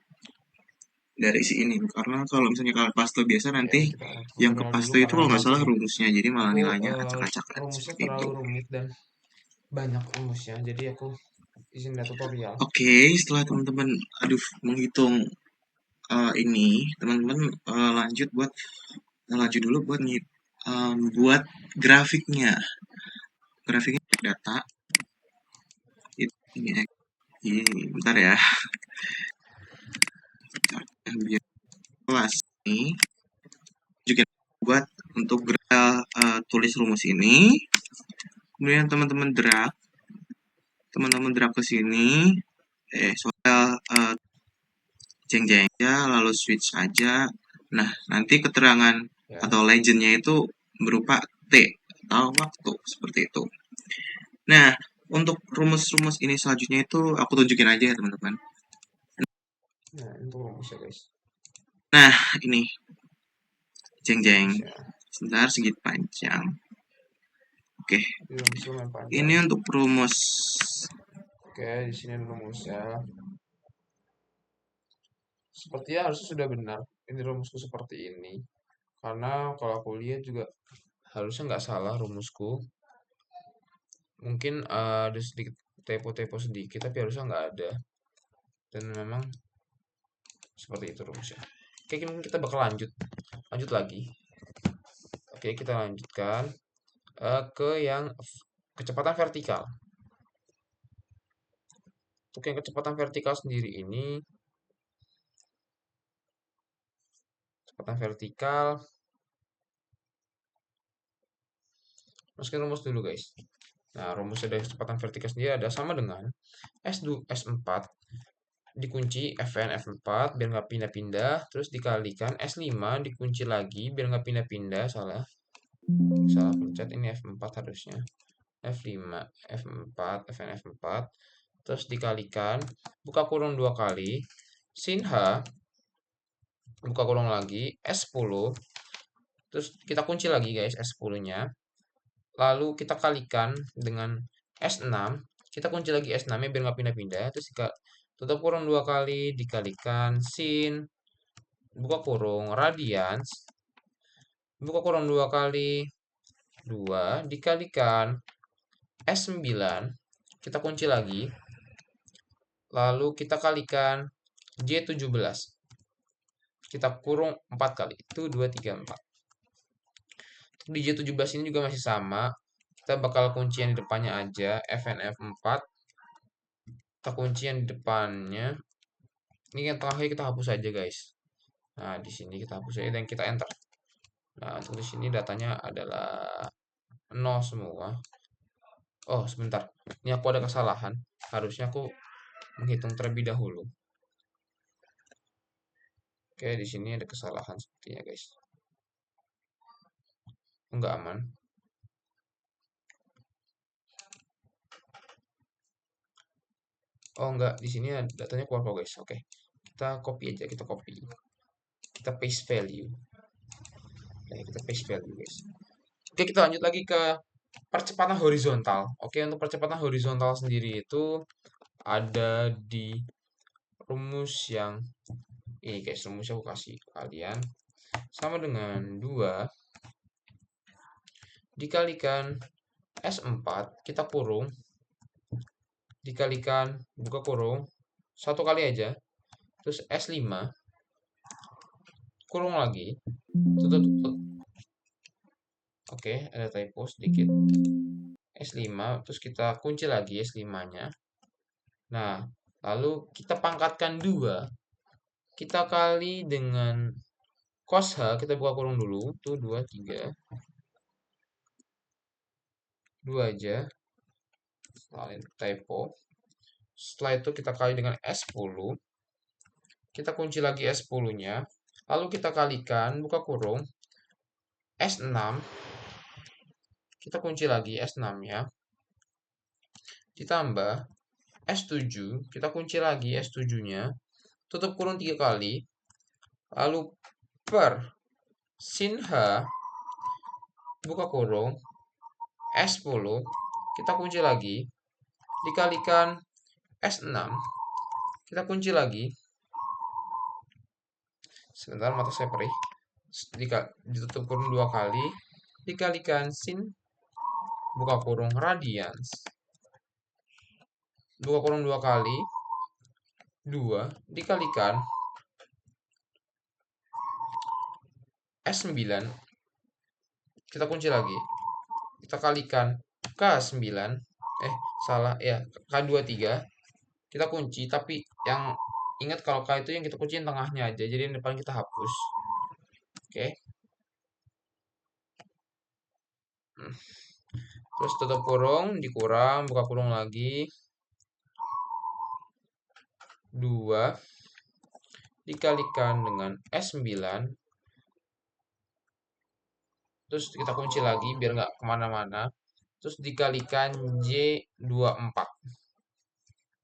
dari si ini. Karena kalau misalnya kalian paste biasa nanti Oke, kita yang ke tutorial dulu paste itu karena kalau nggak memang salah rumusnya, jadi malah aku nilainya acak-acakan rumusnya seperti itu. terlalu rumit dan banyak rumusnya. Jadi aku izin lihat tutorial. Oke, setelah teman-teman menghitung ini, teman-teman lanjut dulu buat grafiknya. Grafiknya data ini bentar ya. Biar kelas ini juga buat untuk tulis rumus ini. Kemudian teman-teman drag ke sini. Soal jeng-jeng aja, lalu switch aja. Nah, nanti keterangan Ya. atau legendnya itu berupa T atau waktu seperti itu. Nah, untuk rumus-rumus ini selanjutnya itu aku tunjukin aja ya teman-teman. Nah, untuk rumusnya guys. Nah, ini jeng-jeng. Rumusnya. Sebentar segit panjang. Oke. Di rumus lumayan panjang. Ini untuk rumus. Oke, di sini ada rumusnya. Sepertinya harusnya sudah benar. Ini rumusku seperti ini. Karena kalau aku lihat juga harusnya nggak salah rumusku. Mungkin ada sedikit typo-typo sedikit, tapi harusnya nggak ada. Dan memang seperti itu rumusnya. Oke, mungkin kita bakal lanjut lagi. Oke, kita lanjutkan ke yang kecepatan vertikal. Untuk yang kecepatan vertikal sendiri ini, kecepatan vertikal, masukin rumus dulu guys. Nah, rumus dari kecepatan vertikal sendiri ada sama dengan S4 dikunci Fn F4 biar nggak pindah-pindah, terus dikalikan S5 dikunci lagi biar nggak pindah-pindah, salah pencet, ini F4 harusnya. F5, F4, Fn F4, terus dikalikan, buka kurung 2 kali, sin H, buka kurung lagi, S10, terus kita kunci lagi guys S10-nya, lalu kita kalikan dengan S6, kita kunci lagi S6-nya biar nggak pindah-pindah, terus tutup kurung 2 kali, dikalikan sin, buka kurung radians, buka kurung 2 kali, 2, dikalikan S9, kita kunci lagi, lalu kita kalikan J17, kita kurung 4 kali, itu 2, 3, 4. Di J17 ini juga masih sama, kita bakal kunci yang di depannya aja, FNF4, kita kunci yang di depannya, ini yang terakhir kita hapus aja guys. Nah, di sini kita hapus aja dan kita enter. Nah, untuk di sini datanya adalah 0 semua. Oh, sebentar. Ini aku ada kesalahan. Harusnya aku menghitung terlebih dahulu. Oke, di sini ada kesalahan sepertinya, guys. Enggak aman. Oh, enggak. Di sini datanya keluar kok, guys. Oke. Kita copy aja, kita copy. Kita paste value. Nah, kita paste value, guys. Oke, kita lanjut lagi ke percepatan horizontal. Oke, untuk percepatan horizontal sendiri itu ada di rumus yang ini guys, rumusnya aku kasih ke kalian. Sama dengan 2 dikalikan S4 kita kurung, dikalikan buka kurung, satu kali aja, terus S5 kurung lagi, tutup, tutup. Oke, ada typo sedikit. S5, terus kita kunci lagi S5-nya. Nah, lalu kita pangkatkan 2, kita kali dengan cos H, kita buka kurung dulu, tuh 2, 3, 2 aja, lain typo. Setelah itu kita kali dengan S10, kita kunci lagi S10-nya, lalu kita kalikan, buka kurung, S6, kita kunci lagi S6-nya, ditambah S7, kita kunci lagi S7-nya, tutup kurung 3 kali, lalu per sin H, buka kurung, S10, kita kunci lagi, dikalikan S6, kita kunci lagi, sebentar mata saya perih, ditutup kurung 2 kali, dikalikan sin, buka kurung radians, buka kurung 2 kali, 2, dikalikan S9, kita kunci lagi, kita kalikan K9, salah ya, K23, kita kunci, tapi yang ingat kalau K itu yang kita kunci yang tengahnya aja, jadi yang depan kita hapus. Oke. Terus tutup kurung, dikurang, buka kurung lagi. 2 dikalikan dengan S9, terus kita kunci lagi biar nggak kemana-mana, terus dikalikan J24,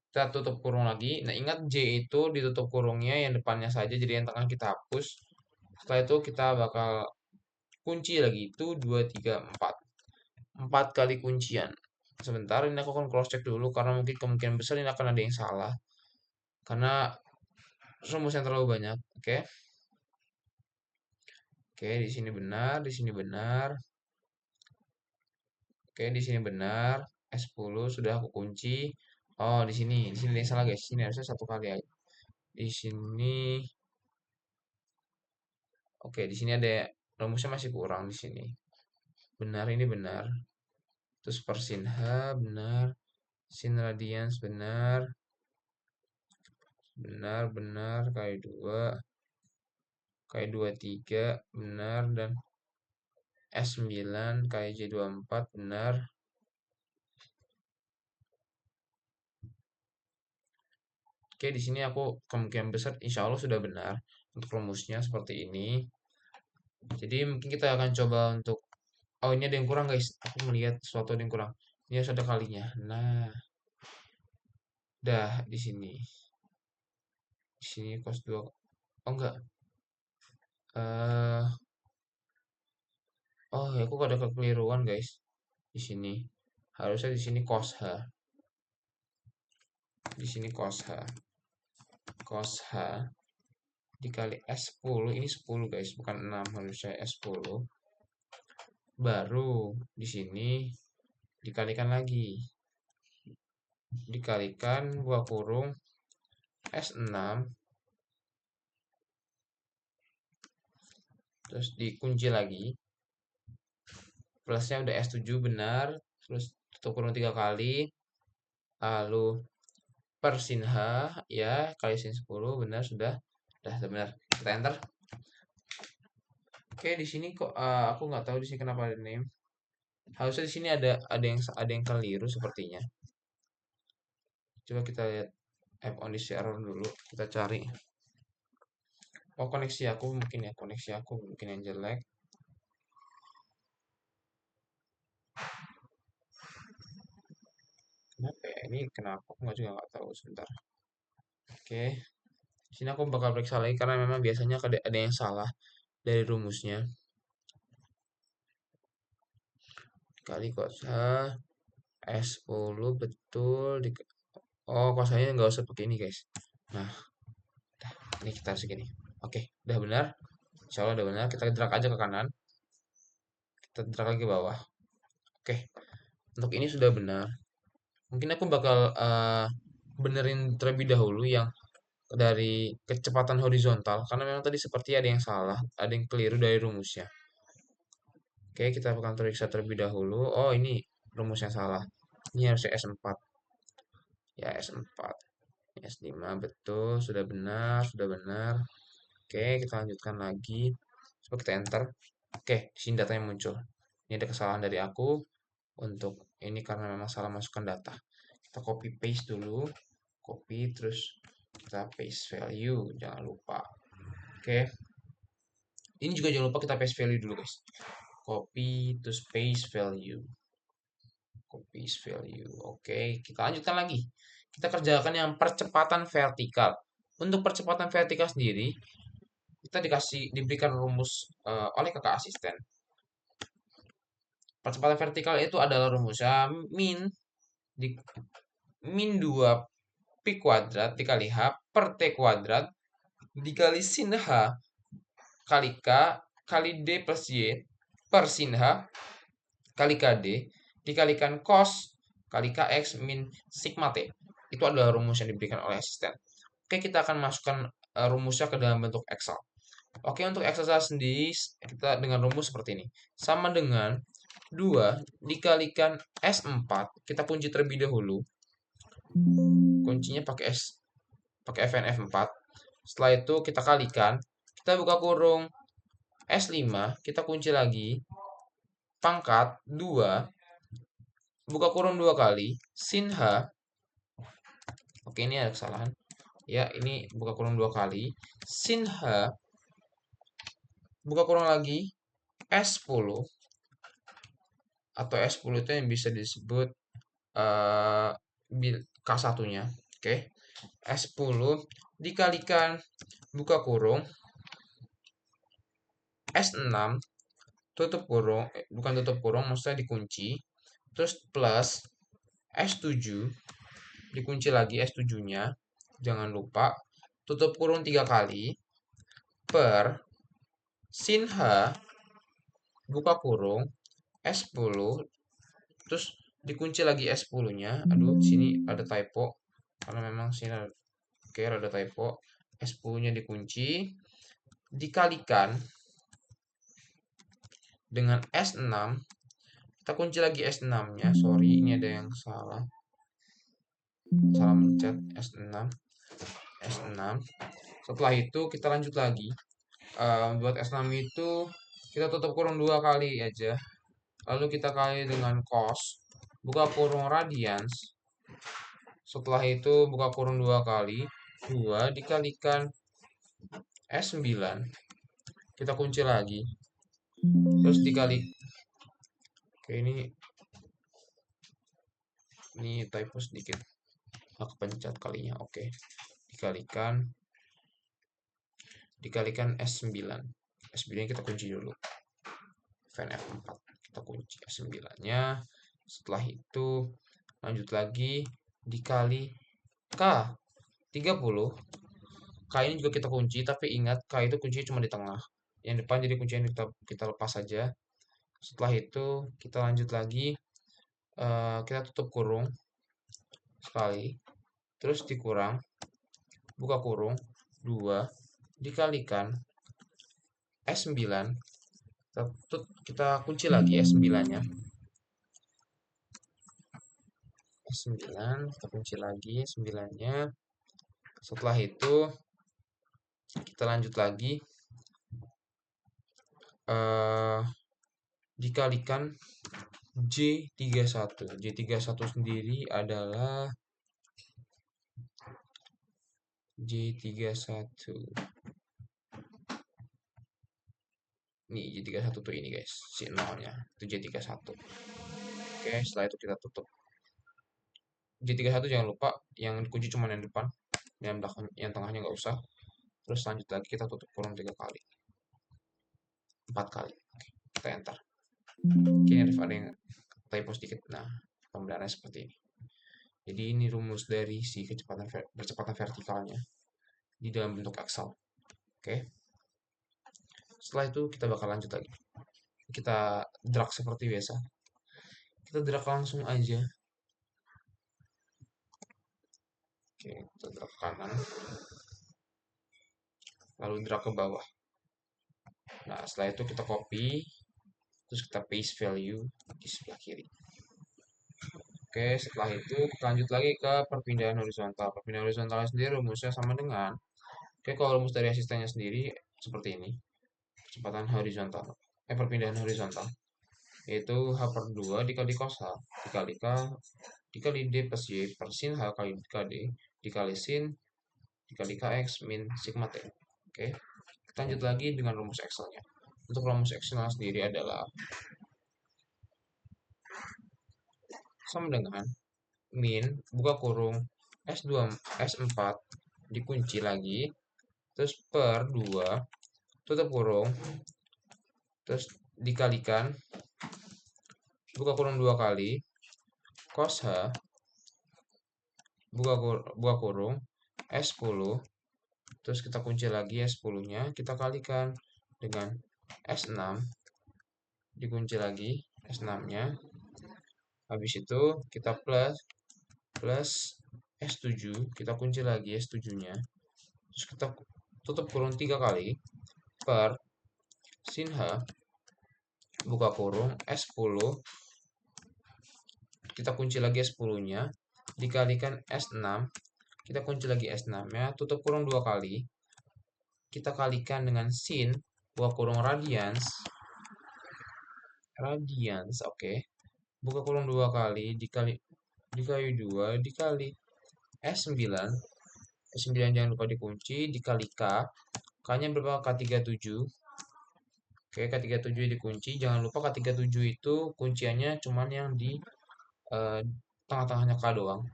kita tutup kurung lagi. Nah, ingat J itu ditutup kurungnya yang depannya saja, jadi yang tengah kita hapus. Setelah itu kita bakal kunci lagi, itu 2, 3, 4, 4 kali kuncian. Sebentar, ini aku akan cross check dulu karena mungkin kemungkinan besar ini akan ada yang salah karena rumus yang terlalu banyak. Oke. Oke, di sini benar, di sini benar. Oke, di sini benar. S10 sudah aku kunci. Oh, di sini ada yang salah guys. Sini harusnya satu kali aja. Di sini, oke, di sini ada rumusnya masih kurang di sini. Benar, ini benar. Terus per sin H benar, sin radians benar, benar, benar, kali 2, kali 23 benar, dan S9 kali J24 benar. Oke, di sini aku kemungkinan besar insya Allah sudah benar untuk rumusnya seperti ini. Jadi mungkin kita akan coba untuk, oh ini ada yang kurang guys. Aku melihat sesuatu ada yang kurang. Ini harus ada kalinya. Nah, dah di sini. Di sini cos 2. Oh enggak. Eh oh ya aku ada kekeliruan guys. Di sini. Harusnya di sini cos H. Di sini cos H. Cos H dikali S10, ini 10 guys, bukan 6, harusnya S10. Baru di sini dikalikan lagi. Dikalikan buah kurung S6, terus dikunci lagi. Plusnya udah S7 benar, terus tutup kurung 3 kali. Lalu per sin H ya kali sin 10 benar sudah. Dah benar. Kita enter. Oke, di sini kok aku nggak tahu di sini kenapa ada name. Harusnya di sini ada yang keliru sepertinya. Coba kita lihat app on this error dulu. Kita cari. Oh, koneksi aku mungkin yang jelek. Kenapa ya? Ini kenapa? Aku nggak juga nggak tahu sebentar. Oke, di sini aku bakal periksa lagi karena memang biasanya ada yang salah dari rumusnya. Kali kosa S10 betul oh kosanya nggak usah pakai ini guys. Nah, ini kita harus segini. Oke, udah benar. Insya Allah udah benar. Kita drag aja ke kanan. Kita drag lagi ke bawah. Oke, untuk ini sudah benar. Mungkin aku bakal benerin terlebih dahulu yang dari kecepatan horizontal karena memang tadi seperti ada yang salah, ada yang keliru dari rumusnya. Oke, kita akan periksa terlebih dahulu. Oh, ini rumusnya salah. Ini harusnya S4. Ya, S4. S5 betul, sudah benar, sudah benar. Oke, kita lanjutkan lagi. Coba kita enter. Oke, di sini datanya muncul. Ini ada kesalahan dari aku untuk ini karena memang salah masukkan data. Kita copy paste dulu. Copy terus kita paste value, jangan lupa. Oke. Ini juga jangan lupa kita paste value dulu, guys. Copy terus paste value. Copy value. Oke, kita lanjutkan lagi. Kita kerjakan yang percepatan vertikal. Untuk percepatan vertikal sendiri, kita diberikan rumus oleh kakak asisten. Percepatan vertikal itu adalah rumusnya di, min 2 pi kuadrat dikali h per t kuadrat dikali sin h kali k kali d plus y per sin h kali kd dikalikan cos kali kx min sigma t. Itu adalah rumus yang diberikan oleh asisten. Oke, kita akan masukkan rumusnya ke dalam bentuk Excel. Oke, untuk Excel sendiri kita dengan rumus seperti ini. Sama dengan 2 dikalikan S4. Kita kunci terlebih dahulu. Kuncinya pakai FNF4. Setelah itu kita kalikan. Kita buka kurung S5. Kita kunci lagi. Pangkat 2 buka kurung 2 kali, sin H, oke ini ada kesalahan, ya ini buka kurung 2 kali, sin H, buka kurung lagi, S10, atau S10 itu yang bisa disebut K1-nya, oke, S10 dikalikan, buka kurung, S6, tutup kurung, bukan tutup kurung, maksudnya dikunci, terus plus S7, dikunci lagi S7-nya, jangan lupa, tutup kurung 3 kali, per sin H, buka kurung, S10, terus dikunci lagi S10-nya, aduh, sini ada typo, karena memang sini ada typo, S10-nya dikunci, dikalikan dengan S6, kita kunci lagi S6-nya, sorry, ini ada yang salah mencet, S6, setelah itu kita lanjut lagi, buat S6 itu kita tutup kurung 2 kali aja, lalu kita kali dengan cos, buka kurung radians, setelah itu buka kurung 2 kali, 2 dikalikan S9, kita kunci lagi, terus dikali, oke ini typo sedikit, kepencet kalinya, oke, dikalikan S9, S9 kita kunci dulu, FNF4, kita kunci S9-nya, setelah itu lanjut lagi dikali K 30. K ini juga kita kunci, tapi ingat K itu kuncinya cuma di tengah. Yang depan jadi kuncinya kita lepas saja. Setelah itu kita lanjut lagi, kita tutup kurung sekali, terus dikurang, buka kurung 2 dikalikan S9, kita kunci lagi S9-nya. S9, kita kunci lagi S9-nya. Setelah itu kita lanjut lagi, dikalikan J31. J31 sendiri adalah J31. Nih, J31 tuh ini guys, si nolnya. Itu J31. Oke, setelah itu kita tutup. J31 jangan lupa, yang dikunci cuma yang depan. Yang belakang, yang tengahnya nggak usah. Terus lanjut lagi kita tutup kurung 3 kali. 4 kali. Oke, kita enter. Oke, ada yang typo sedikit. Nah, pembenarannya seperti ini. Jadi ini rumus dari si percepatan vertikalnya di dalam bentuk Excel. Oke. Setelah itu kita bakal lanjut lagi. Kita drag seperti biasa. Kita drag langsung aja. Oke, kita drag ke kanan. Lalu drag ke bawah. Nah, setelah itu kita copy. Terus kita paste value di sebelah kiri. Oke, setelah itu kita lanjut lagi ke perpindahan horizontal. Perpindahan horizontal sendiri rumusnya sama dengan, oke, kalau rumus dari asistennya sendiri seperti ini. Percepatan horizontal. Perpindahan horizontal. Yaitu H per 2 dikali cos H dikali K dikali D plus Y per sin H kali KD dikali sin dikali KX min sigma T. Oke, kita lanjut lagi dengan rumus Excel-nya. Untuk rumus Excel sendiri adalah sama dengan min buka kurung S2 S4 dikunci lagi terus per 2 tutup kurung terus dikalikan buka kurung 2 kali cos H buka kurung S10 terus kita kunci lagi S10 nya kita kalikan dengan S6 dikunci lagi S6 nya habis itu kita plus S7 kita kunci lagi S7 nya terus kita tutup kurung 3 kali per sin H buka kurung S10 kita kunci lagi S10 nya dikalikan S6 kita kunci lagi S6 nya tutup kurung 2 kali kita kalikan dengan sin buka kurung radians oke buka kurung 2 kali dikali 2 dikali S9 S9 jangan lupa dikunci dikali K K nya berapa K37 oke K37 dikunci jangan lupa K37 itu kunciannya cuman yang di tengah-tengahnya K doang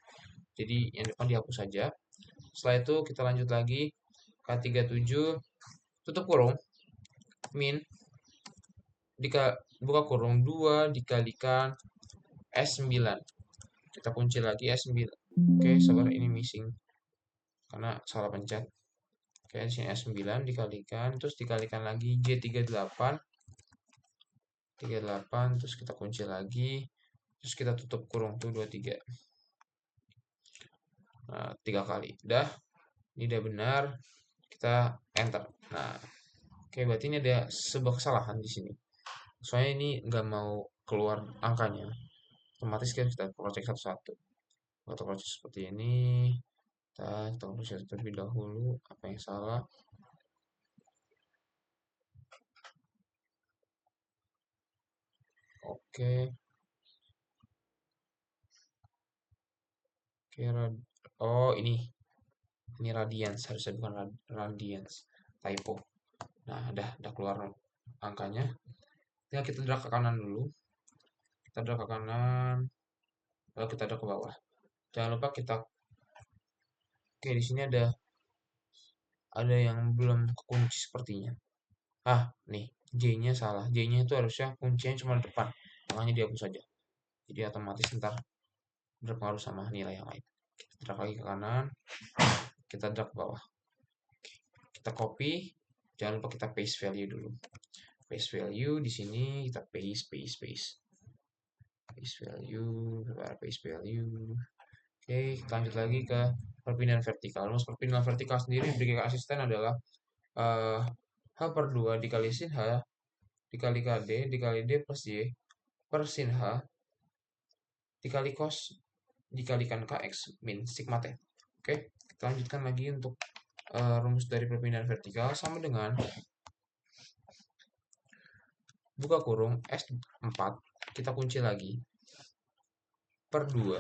jadi yang depan dihapus saja setelah itu kita lanjut lagi K37 tutup kurung min buka kurung 2 dikalikan S9 kita kunci lagi S9 oke sabar ini missing karena salah pencet oke sini S9 dikalikan terus dikalikan lagi J38 terus kita kunci lagi terus kita tutup kurung tuh 23 nah, 3 kali udah ini udah benar kita enter nah oke berarti ini ada sebuah kesalahan di sini soalnya ini nggak mau keluar angkanya otomatis kan kita cek satu-satu kita proses seperti ini kita proses terlebih dahulu apa yang salah oke oh ini radians harusnya bukan radians typo nah udah keluar angkanya tinggal kita drag ke kanan dulu kita drag ke kanan lalu kita drag ke bawah jangan lupa kita oke di sini ada yang belum kekunci sepertinya nih J-nya salah J-nya itu harusnya kuncinya cuma di depan tengahnya dihapus saja jadi otomatis ntar berpengaruh sama nilai yang lain kita drag lagi ke kanan kita drag ke bawah kita copy jangan lupa kita paste value dulu paste value di sini kita paste value oke kita lanjut lagi ke perpindahan vertikal rumus perpindahan vertikal sendiri yang diberikan asisten adalah H per 2 dikali sin H dikali KD dikali D plus Y per sin H dikali cos dikalikan KX min sigma T oke kita lanjutkan lagi untuk rumus dari perpindahan vertikal sama dengan buka kurung S4 kita kunci lagi per 2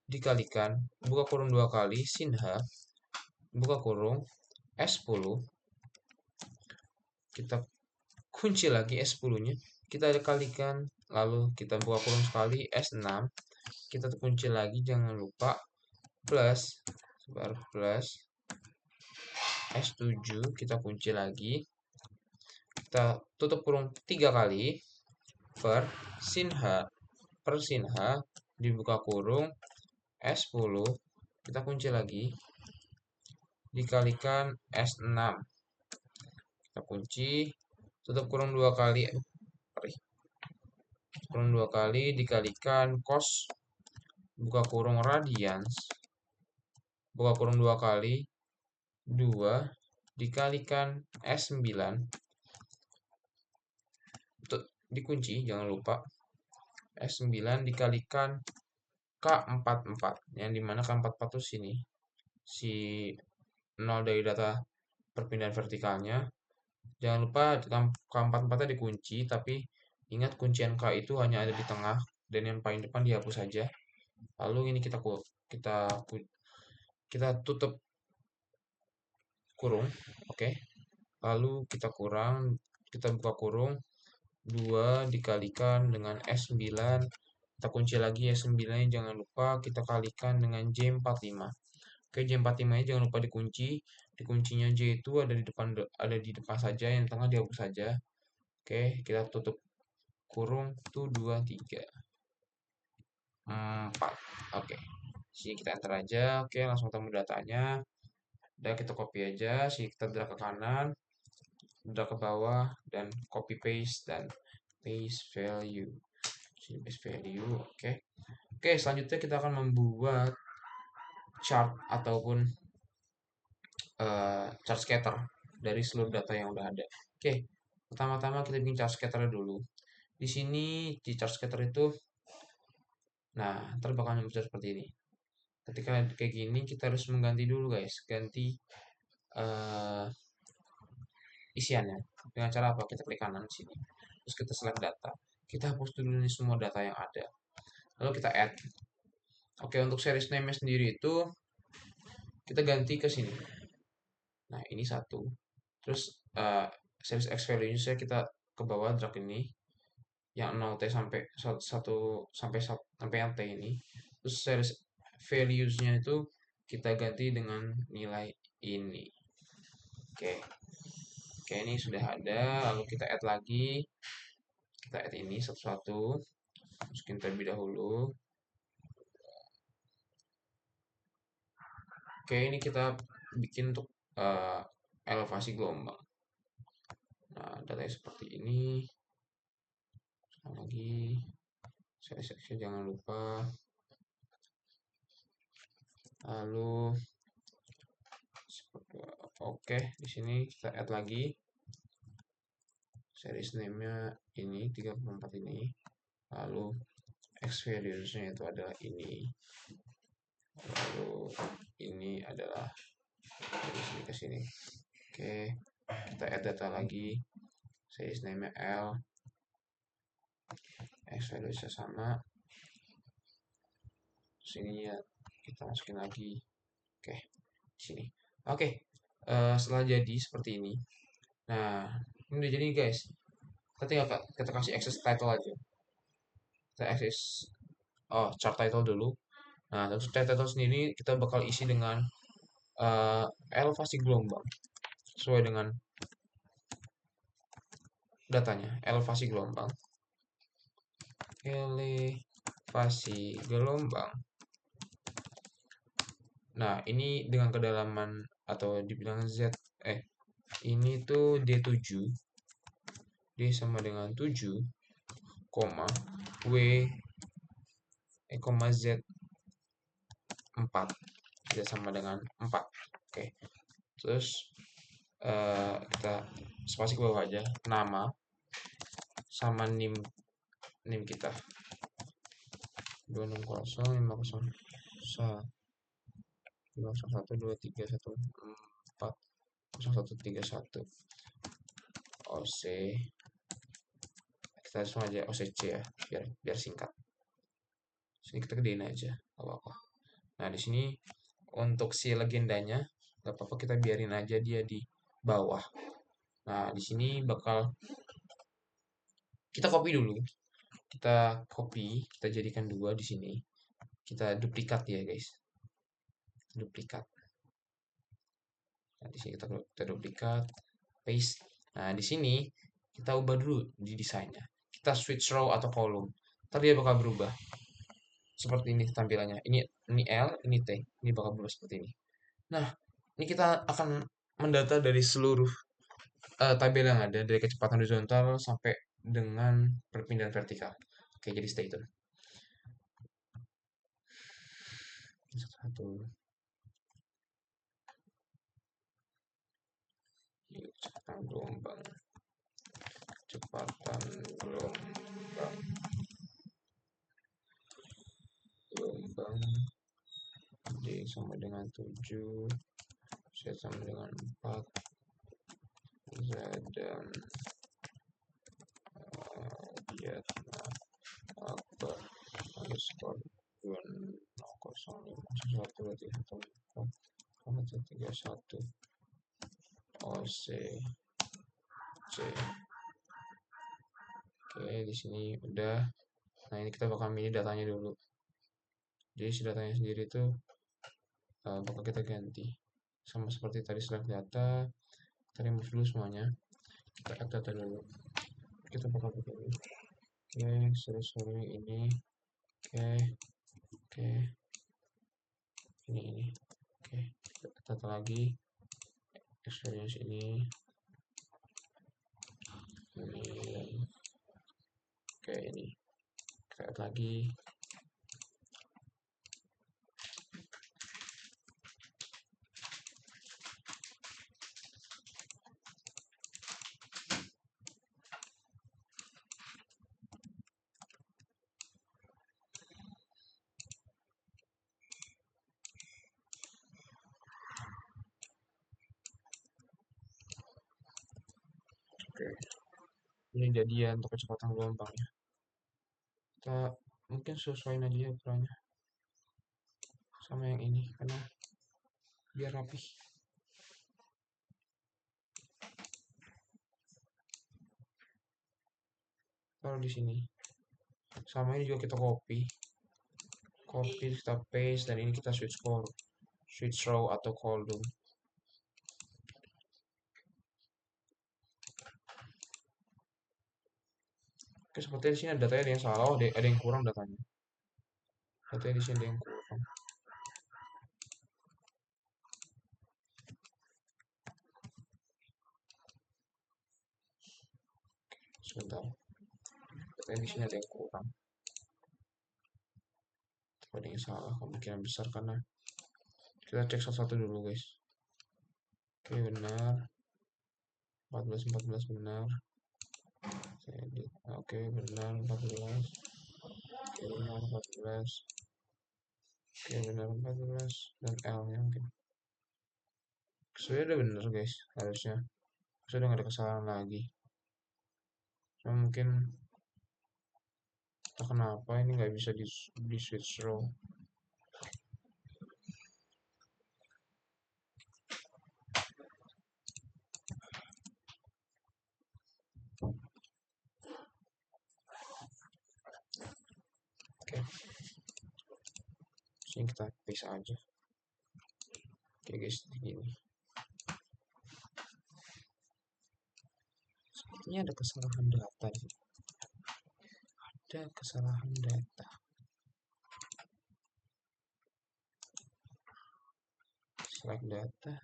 dikalikan buka kurung 2 kali sin H buka kurung S10 kita kunci lagi S10 nya kita kalikan lalu kita buka kurung sekali S6 kita kunci lagi jangan lupa plus S7 kita kunci lagi kita tutup kurung 3 kali per sin H persin H dibuka kurung S10 kita kunci lagi dikalikan S6 kita kunci tutup kurung dua kali kurung dua kali dikalikan cos buka kurung radians buka kurung dua kali 2 dikalikan S9 dikunci jangan lupa S9 dikalikan K44 yang dimana K44 itu sini si 0 dari data perpindahan vertikalnya. Jangan lupa K44 nya dikunci, tapi ingat kuncian K itu hanya ada di tengah dan yang paling depan dihapus saja. Lalu ini kita kita tutup kurung, oke. Lalu kita buka kurung 2 dikalikan dengan S9 kita kunci lagi S9 nya jangan lupa kita kalikan dengan J45. Oke, J45 nya jangan lupa dikunci. Dikuncinya J itu ada di depan saja, yang tengah dihapus saja. Oke, kita tutup kurung tuh 2 3 4. Oke. Sini kita enter aja. Oke, langsung ketemu datanya. Udah kita copy aja, sini kita drag ke kanan, drag ke bawah dan copy paste dan paste value. Sini paste value. Oke. Oke, selanjutnya kita akan membuat chart ataupun chart scatter dari seluruh data yang udah ada. Oke, pertama-tama kita bikin chart scatter dulu. Di sini di chart scatter itu, nah, ntar bakal muncul seperti ini. Ketika kayak gini, kita harus mengganti dulu guys, ganti uh, isiannya. Dengan cara apa? Kita klik kanan sini, terus kita select data. Kita hapus dulu nih semua data yang ada. Lalu kita add. Oke, untuk series name-nya sendiri itu kita ganti ke sini. Nah, ini satu. Terus series X value-nya kita ke bawah drag ini yang 0T sampai 1 sampai yang T ini. Terus series values-nya itu kita ganti dengan nilai ini. Oke. Oke, ini sudah ada. Lalu kita add lagi. Kita add ini satu-satu. Masukin terlebih dahulu. Oke, ini kita bikin untuk elevasi gelombang. Nah, datanya seperti ini. Sekali lagi, section jangan lupa. Lalu, oke, di sini kita add lagi. Series name-nya ini 34 ini. Lalu X values-nya itu adalah ini. Lalu ini adalah dari sini ke sini. Oke, kita add data lagi. Series name-nya L. X values-nya sama. Sini ya kita masukin lagi. Oke, sini. Oke, setelah jadi seperti ini. Nah, ini udah jadi guys. Kita tinggal kita kasih access title aja. Kita access chart title dulu. Nah, terus chart title sendiri kita bakal isi dengan elevasi gelombang sesuai dengan datanya. Elevasi gelombang. Nah, ini dengan kedalaman atau dibilang Z. Ini tuh D7. D sama dengan 7, W, Z 4. Z sama dengan 4. Oke. Terus kita spasi ke bawah aja. Nama sama nim kita 260 501 231 0131 OC kita langsung aja OCC ya biar singkat. Sini kita gedein aja apa-apa. Nah, di sini untuk si legendanya nggak apa-apa kita biarin aja dia di bawah. Nah, di sini bakal kita copy dulu. Kita copy, kita jadikan 2 di sini. Kita duplikat ya, guys. Duplikat. Nah, di sini kita duplikat, paste. Nah, di sini kita ubah dulu di desainnya. Kita switch row atau column. Ntar dia bakal berubah seperti ini tampilannya. Ini L, ini T. Ini bakal berubah seperti ini. Nah, ini kita akan mendata dari seluruh tabel yang ada dari kecepatan horizontal sampai dengan perpindahan vertikal. Oke, jadi stay tune. Satu, kecepatan gelombang, kecepatan gelombang, gelombang D sama dengan 7, Z sama dengan 4, Z dan lihat akbar underscore 2005 berarti 131 OC C. Oke, di sini udah. Nah, ini kita bakal milih datanya dulu. Jadi si datanya sendiri itu bakal kita ganti. Sama seperti tadi select data, kita remove dulu semuanya. Kita add data dulu. Kita bakal begini. Oke, sorry ini. Oke. Ini. Oke, kita add data lagi. Experience ini. Oke, ini. Kita add lagi. Oke. Ini jadian untuk kecepatan gelombangnya. Kita mungkin sesuaiin aja ukurannya sama yang ini karena biar rapih. Taruh di sini. Sama ini juga kita copy, kita paste, dan ini kita switch row atau column. Oke, sepertinya di sini ada datanya ada yang salah, ada yang kurang datanya. Datanya di sini ada yang kurang. Sebentar. Datanya di sini ada yang kurang. Ada yang salah, kemungkinan besar karena kita cek satu-satu dulu, guys. Oke, benar. 14 benar. Oke, benar 14. Oke, benar 14. Oke, benar 14 dan L-nya mungkin. Sudah udah benar, guys, harusnya. Sudah nggak ada kesalahan lagi. Cuma mungkin entah kenapa ini nggak bisa di switch row. Oke, sini kita paste aja. Oke, guys, begini. Sepertinya ada kesalahan data sih. Ada kesalahan data. Select data.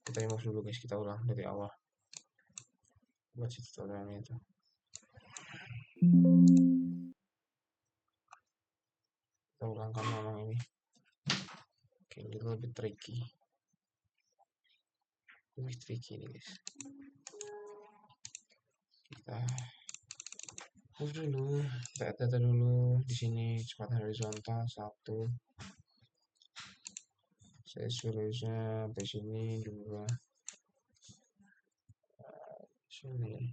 Kita remove dulu, guys. Kita ulang dari awal. Buat si tutorialnya itu. Kita ulangkan memang ini. Oke, ini lebih tricky. Lebih tricky nih, guys. Kita move dulu, kita add data dulu. Di sini kecepatan horizontal 1. Saya suruhnya sampai sini 2. Sini.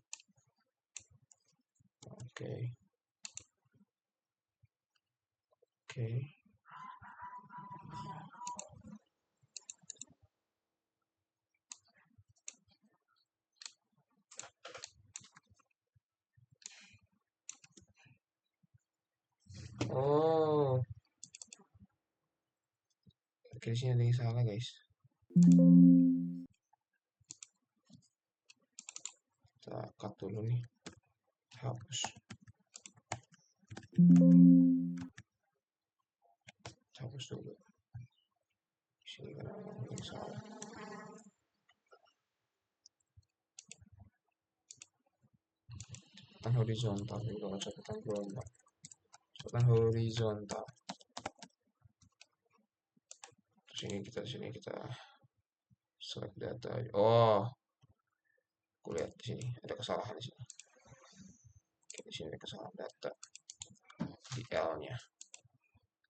Oke. Oke. Oh, oke, di sini ada yang salah, guys. Kita cut dulu nih. Hapus. hapus dulu. Sini kan salah. Kecepatan horizontal juga kecepatan gelombang. Kecepatan horizontal. Sini kita select data. Oh, aku lihat di sini ada kesalahan di sini. Oke, di sini ada kesalahan data di L-nya.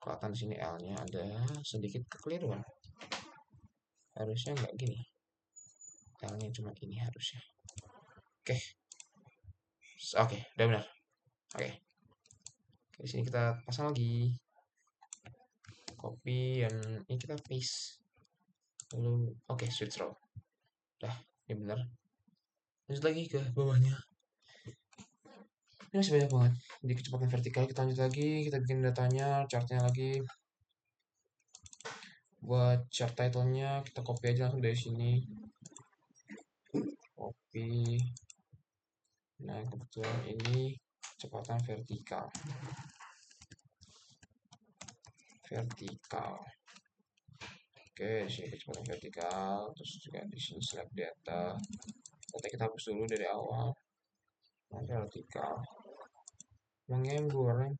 Kelihatan di sini L-nya ada sedikit kekeliruan. Harusnya nggak gini. L-nya cuma ini harusnya. Oke. Oke, udah benar. Oke. Di sini kita pasang lagi. Copy dan ini kita paste. Lalu oke, switch row. Udah, ini benar. Lanjut lagi ke bawahnya. Ini masih banyak banget. Di kecepatan vertikal kita lanjut lagi, kita bikin datanya, chartnya lagi. Buat chart title-nya kita copy aja langsung dari sini. Copy. Nah, kebetulan ini kecepatan vertikal. Vertikal. Oke, di sini kecepatan vertikal, terus juga di sini select data. Data kita hapus dulu dari awal. Nah, vertikal. Menggoreng.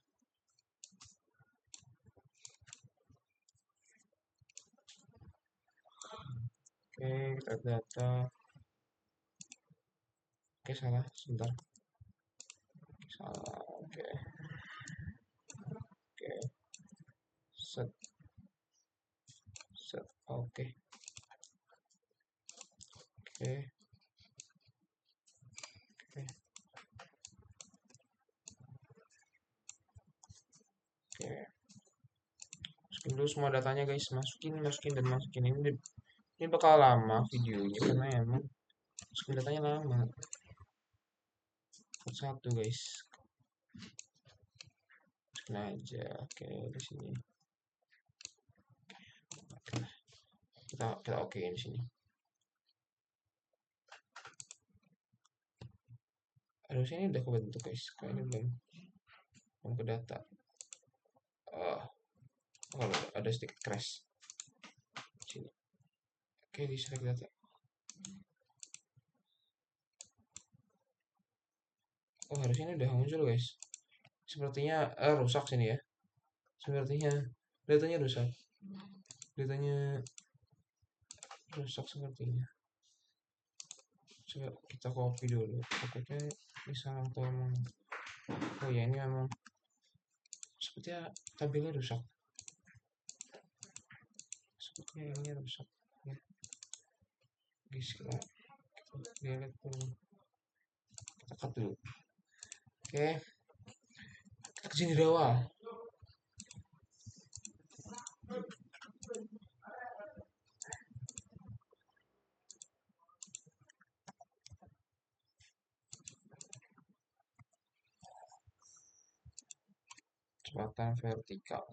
Oke, kita data. Oke, salah, sebentar. Oke, salah, oke. Oke. Set. Set. Oke. Oke. Oke. Oke. Masukin dulu semua datanya guys, masukin ini bakal lama videonya karena emang masukin datanya lama. Satu guys. Masukin aja. Oke, di sini. Kita oke di sini. Harusnya ini udah kebentuk guys. Kayaknya belum ke data. Oh, ada sedikit crash. Sini. Oke, di select data. Oh, harusnya ini udah muncul guys. Sepertinya rusak sini ya. Sepertinya datanya rusak. Datanya rusak sepertinya. Coba kita copy dulu. Takutnya ini salah atau emang. Oh ya, ini memang sepertinya tabelnya rusak. Sepertinya ini rusak. Ya. Guys, kita lihat dulu. Kita cut dulu. Oke. Kita kesini dari awal. Kecepatan vertikal.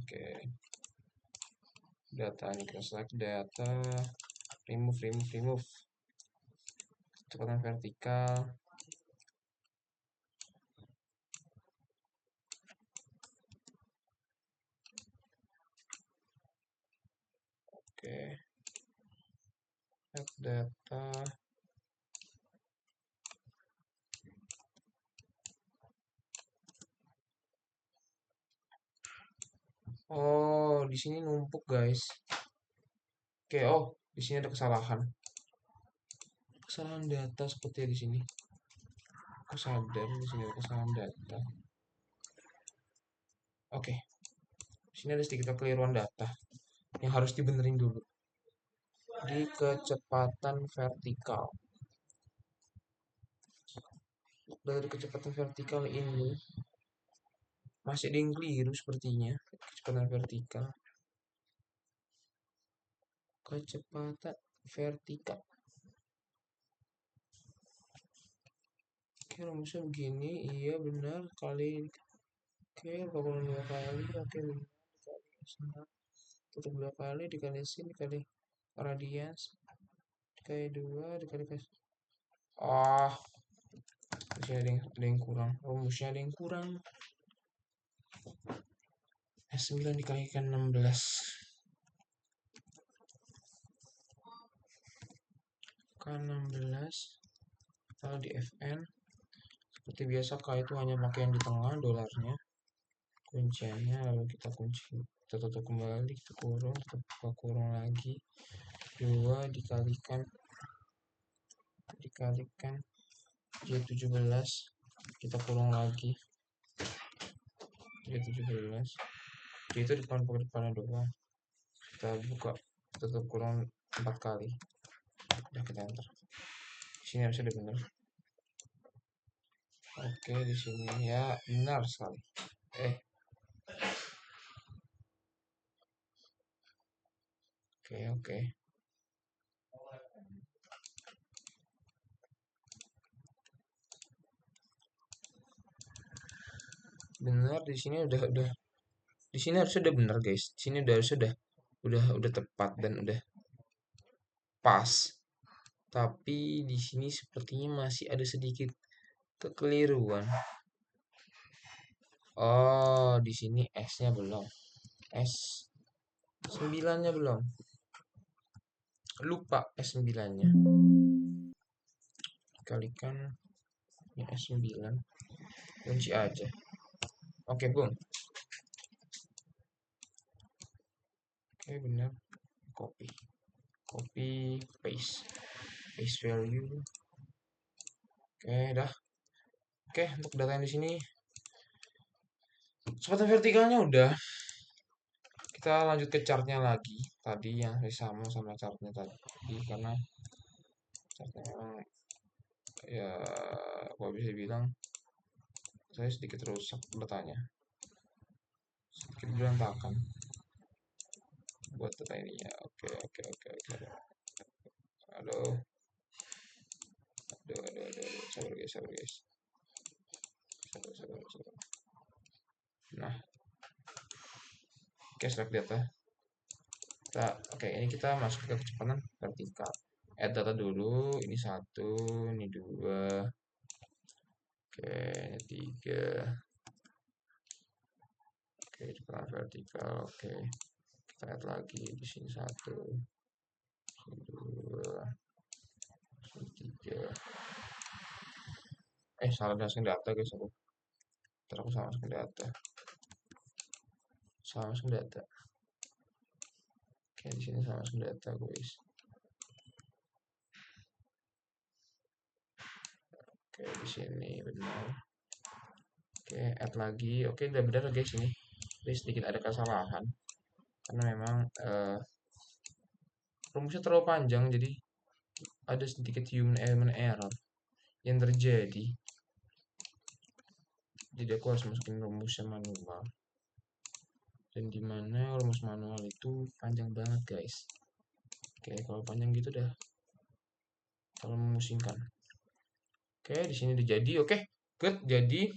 Oke. Data ini kita select data. Remove. Kecepatan vertikal. Oke. Add data. Oh, di sini numpuk guys. Oke, oh, di sini ada kesalahan. Kesalahan data seperti di sini. Aku sadar di sini ada kesalahan data. Oke. Di sini ada sedikit kekeliruan data yang harus dibenerin dulu. Di kecepatan vertikal. Dari kecepatan vertikal ini masih ada yang keliru sepertinya. Kecepatan vertikal. Kecepatan vertikal. Oke, rumusnya begini. Iya benar kali. Oke, bangunan 2 kali. Oke, benar dikali tutup 2 kali dikali sin dikali radians Kali 2 dikali kas. Ah, di sini ada yang kurang. Rumusnya ada yang kurang. S9 dikalikan 16. K16 kalau di Fn seperti biasa K itu hanya pakai yang di tengah dolarnya, kunciannya, lalu kita kunci, kita tutup kembali, kita kurung, kita buka kurung lagi, 2 dikalikan J17, kita kurung lagi, J17, J itu depannya doang, kita buka, tutup kurung 4 kali, udah kita enter. Di sini harusnya udah benar. Oke, di sini ya benar sekali. Oke. Benar, di sini udah di sini harusnya udah benar, guys. Di sini udah tepat dan udah pas. Tapi di sini sepertinya masih ada sedikit kekeliruan. Oh, di sini S-nya belum. S 9-nya belum. Lupa S9-nya. Kalikan ini S9. Kunci aja. Oke, boom. Oke, benar. Copy, paste value. Oke, dah. Oke, untuk data yang di sini kecepatan vertikalnya udah. Kita lanjut ke chartnya lagi. Tadi yang sama chartnya tadi karena chartnya memang ya kalau bisa bilang saya sedikit rusak datanya, sedikit berantakan buat data ini ya. Oke. Aduh. Sabar guys. Sabar. Nah, oke, select data. Ini kita masuk ke kecepatan vertikal. Add data dulu. Ini 1, ini 2. Oke, ini 3. Oke, kecepatan vertikal. Oke, kita add lagi di sini 1, sini 2, sini 3. Salah masukin data guys aku. Ntar aku salah masukin data. Oke, di sini salah masukin data guys. Oke, di sini benar. Oke, add lagi. Oke, udah benar guys ini. Jadi sedikit ada kesalahan karena memang rumusnya terlalu panjang, jadi ada sedikit human element error yang terjadi. Jadi aku harus masukin rumusnya manual. Dan dimana rumus manual itu panjang banget guys. Oke, kalau panjang gitu udah terlalu memusingkan. Oke, di sini udah jadi. Oke, good. Jadi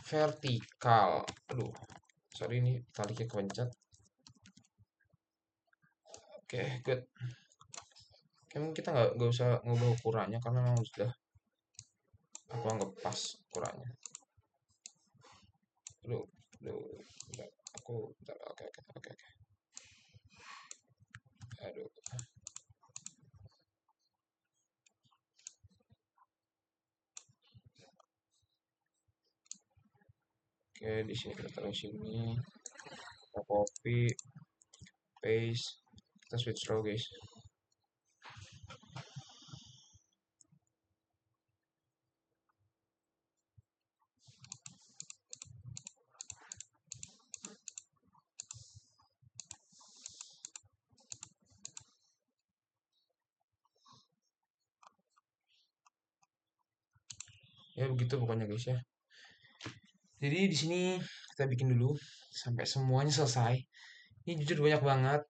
vertikal. Aduh, sorry ini taliknya kepencet. Oke, good. Mungkin kita nggak usah ngubah ukurannya karena memang sudah aku anggap pas ukurannya. Aduh, bentar. Oke. Aduh. Oke, di sini kita taruh sini. Kita copy, paste, kita switch row guys. Ya begitu pokoknya guys ya. Jadi di sini kita bikin dulu sampai semuanya selesai. Ini jujur banyak banget.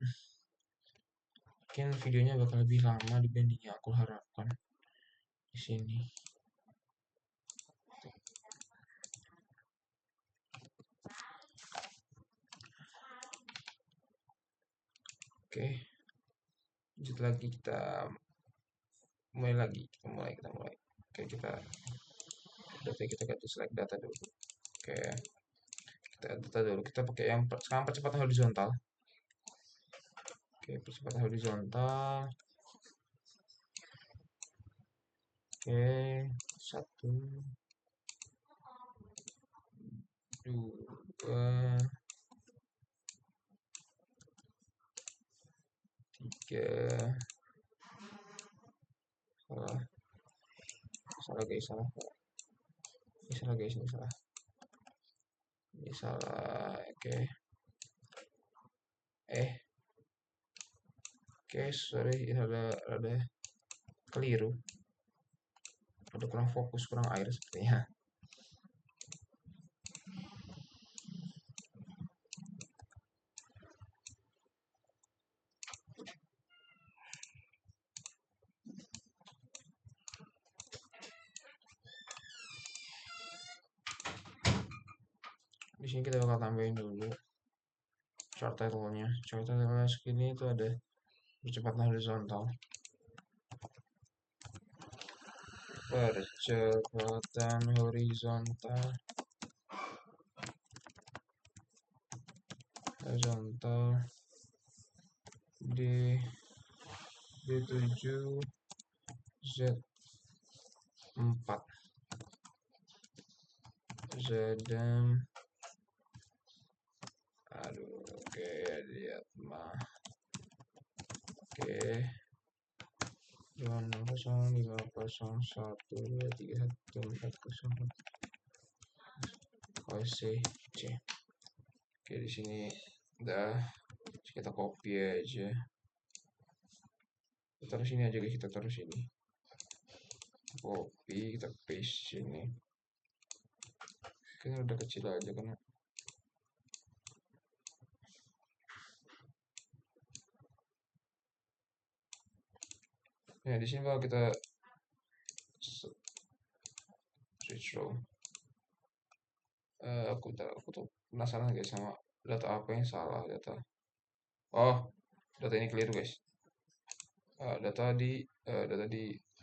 Mungkin videonya bakal lebih lama dibanding yang aku harapkan di sini. Oke. lanjut lagi, kita mulai lagi, kita mulai. Oke, kita ganti select data dulu. Oke, kita data dulu, kita pakai yang sekarang percepatan horizontal. Oke, percepatan horizontal. Oke, 1, 2, 3. Salah, salah guys, salah. Ini salah guys, ini salah. Ini salah. Oke. Oke, sorry, ini ada keliru. Ada kurang fokus, kurang air sepertinya. Di sini kita bakal tambahin dulu chart title-nya. Chart title-nya segini itu ada percepatan horizontal. Percepatan horizontal. D7 Z4 Zedem. Aduh, oke, lihat mah. Oke. 26050131404. C. Oke, di sini udah, kita copy aja. Kita taruh sini aja guys, kita taruh sini. Copy, kita paste sini. Kayaknya udah kecil aja kan. Ya, di sini kalau kita switch row. Aku tuh penasaran guys sama data apa yang salah data. Oh, data ini keliru guys. Data di 34.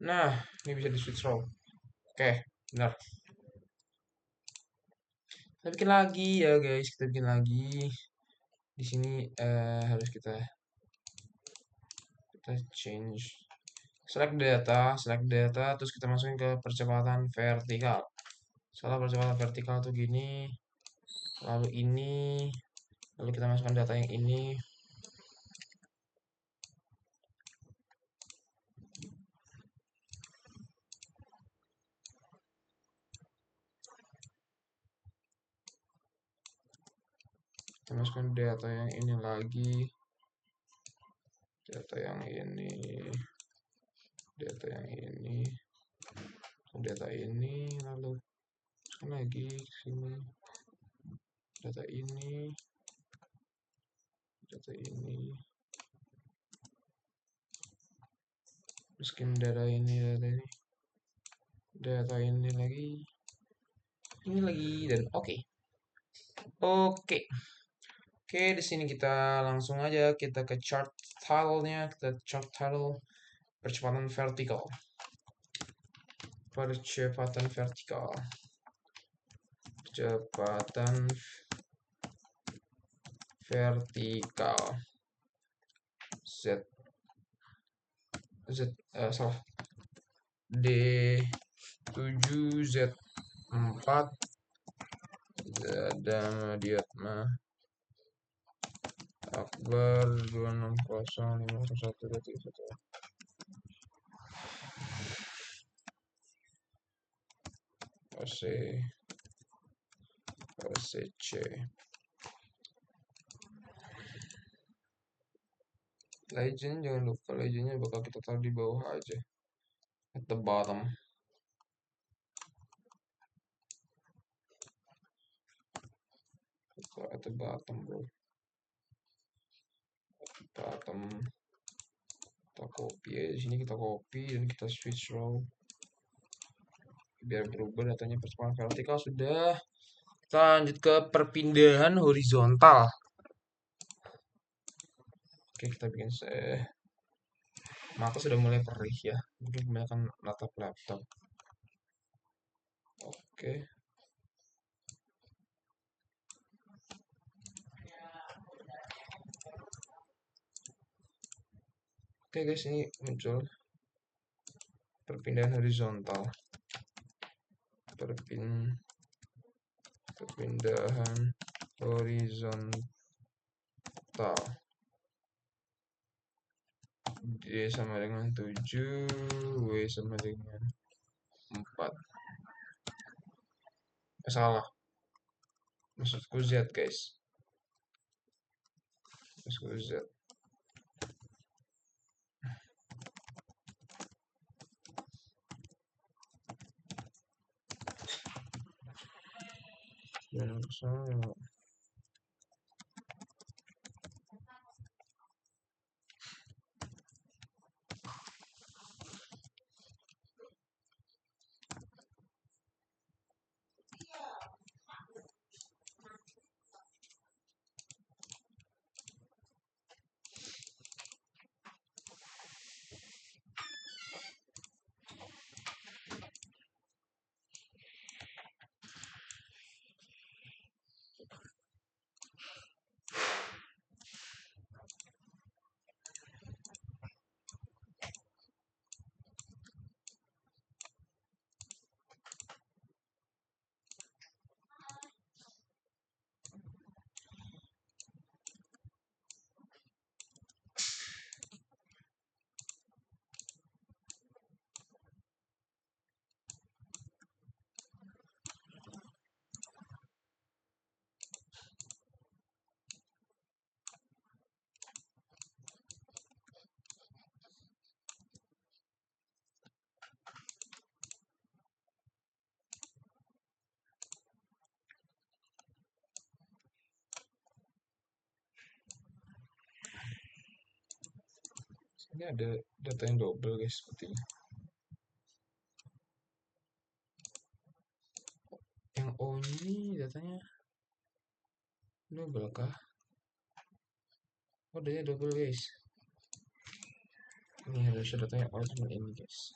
Nah, ini bisa di switch row. Oke, benar. Kita bikin lagi ya guys, kita bikin lagi. Di sini harus kita change. Select data, terus kita masukin ke percepatan vertikal. Salah percepatan vertikal tuh gini, lalu ini, lalu kita masukkan data yang ini. Kita masukkan data yang ini lagi, data yang ini, data yang ini, data ini, lalu masukkan lagi ke sini, data ini, data ini, masukin data ini, data ini lagi, dan oke. Oke. Oke, di sini kita langsung aja kita ke chart title-nya, kita chart title percepatan vertikal. Percepatan vertikal. Percepatan vertikal. Salah. D7Z4 Zadama Diatma Akbar 260501311. C. Legend, jangan lupa legendnya bakal kita taruh di bawah aja, at the bottom. At the bottom, bro. Bottom. Kita copy ya, di sini kita copy dan kita switch row biar berubah datanya. Pertemuan vertikal sudah. Kita lanjut ke perpindahan horizontal. Oke, kita bikin mata sudah mulai perih ya, mungkin kebanyakan natap laptop. Oke. Oke guys, ini muncul perpindahan horizontal. Perpindahan horizontal. D sama dengan 7, W sama dengan 4. Salah. Maksudku Z, guys. Maksudku Z. Yang salah. Ini ada data yang double guys sepertinya. Yang O ini datanya double kah? Oh, datanya double guys. Ini harusnya datanya O cuma ini guys.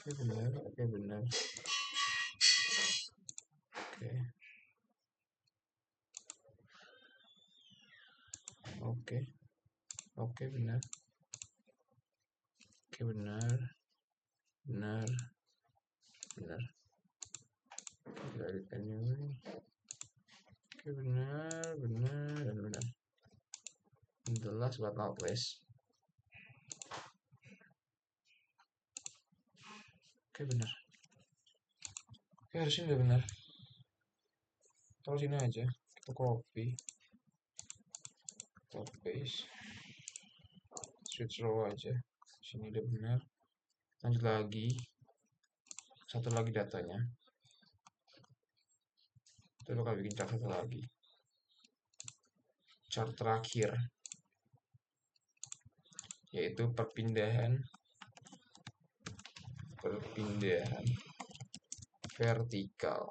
Oke benar, oke benar. Oke benar. Oke benar. Benar. Dari ini. Oke benar dan benar. The last but not least. Oke benar. Oke, harusnya udah benar. Taruh sini aja. Kita copy. Paste. Switch row aja. Sini udah benar. Lanjut lagi. Satu lagi datanya. Kita bakal bikin chart satu lagi. Chart terakhir. Yaitu perpindahan vertikal.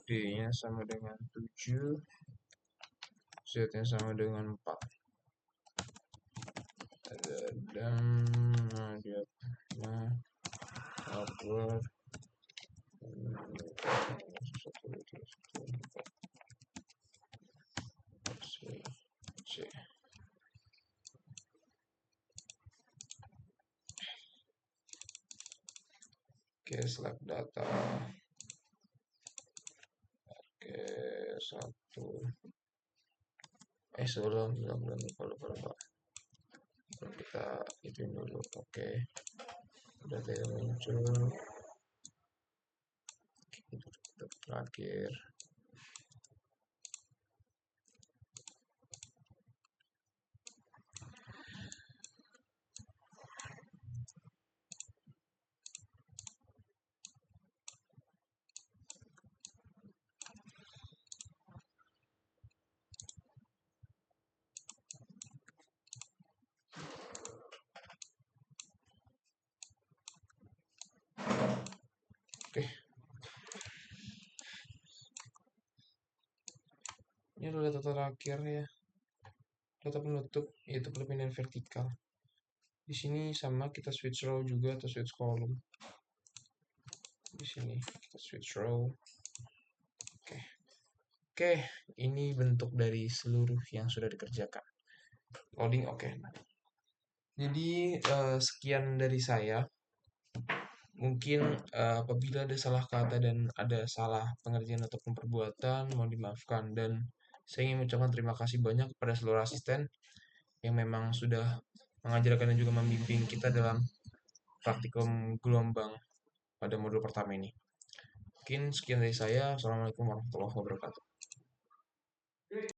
D-nya sama dengan 7, Z-nya sama dengan 4. Upward. C. Oke, select data. Oke, 1. Sebelum lupa. Kita itu dulu. Oke, udah tidak muncul. Itu terakhir. Oke, ini adalah data terakhir ya. Data penutup yaitu perpindahan vertikal. Di sini sama kita switch row juga atau switch column. Di sini kita switch row. Oke. Oke, ini bentuk dari seluruh yang sudah dikerjakan. Loading oke. Jadi sekian dari saya. Mungkin apabila ada salah kata dan ada salah pengertian ataupun perbuatan, mohon dimaafkan. Dan saya ingin mengucapkan terima kasih banyak kepada seluruh asisten yang memang sudah mengajarkan dan juga membimbing kita dalam praktikum gelombang pada modul pertama ini. Mungkin sekian dari saya. Assalamualaikum warahmatullahi wabarakatuh.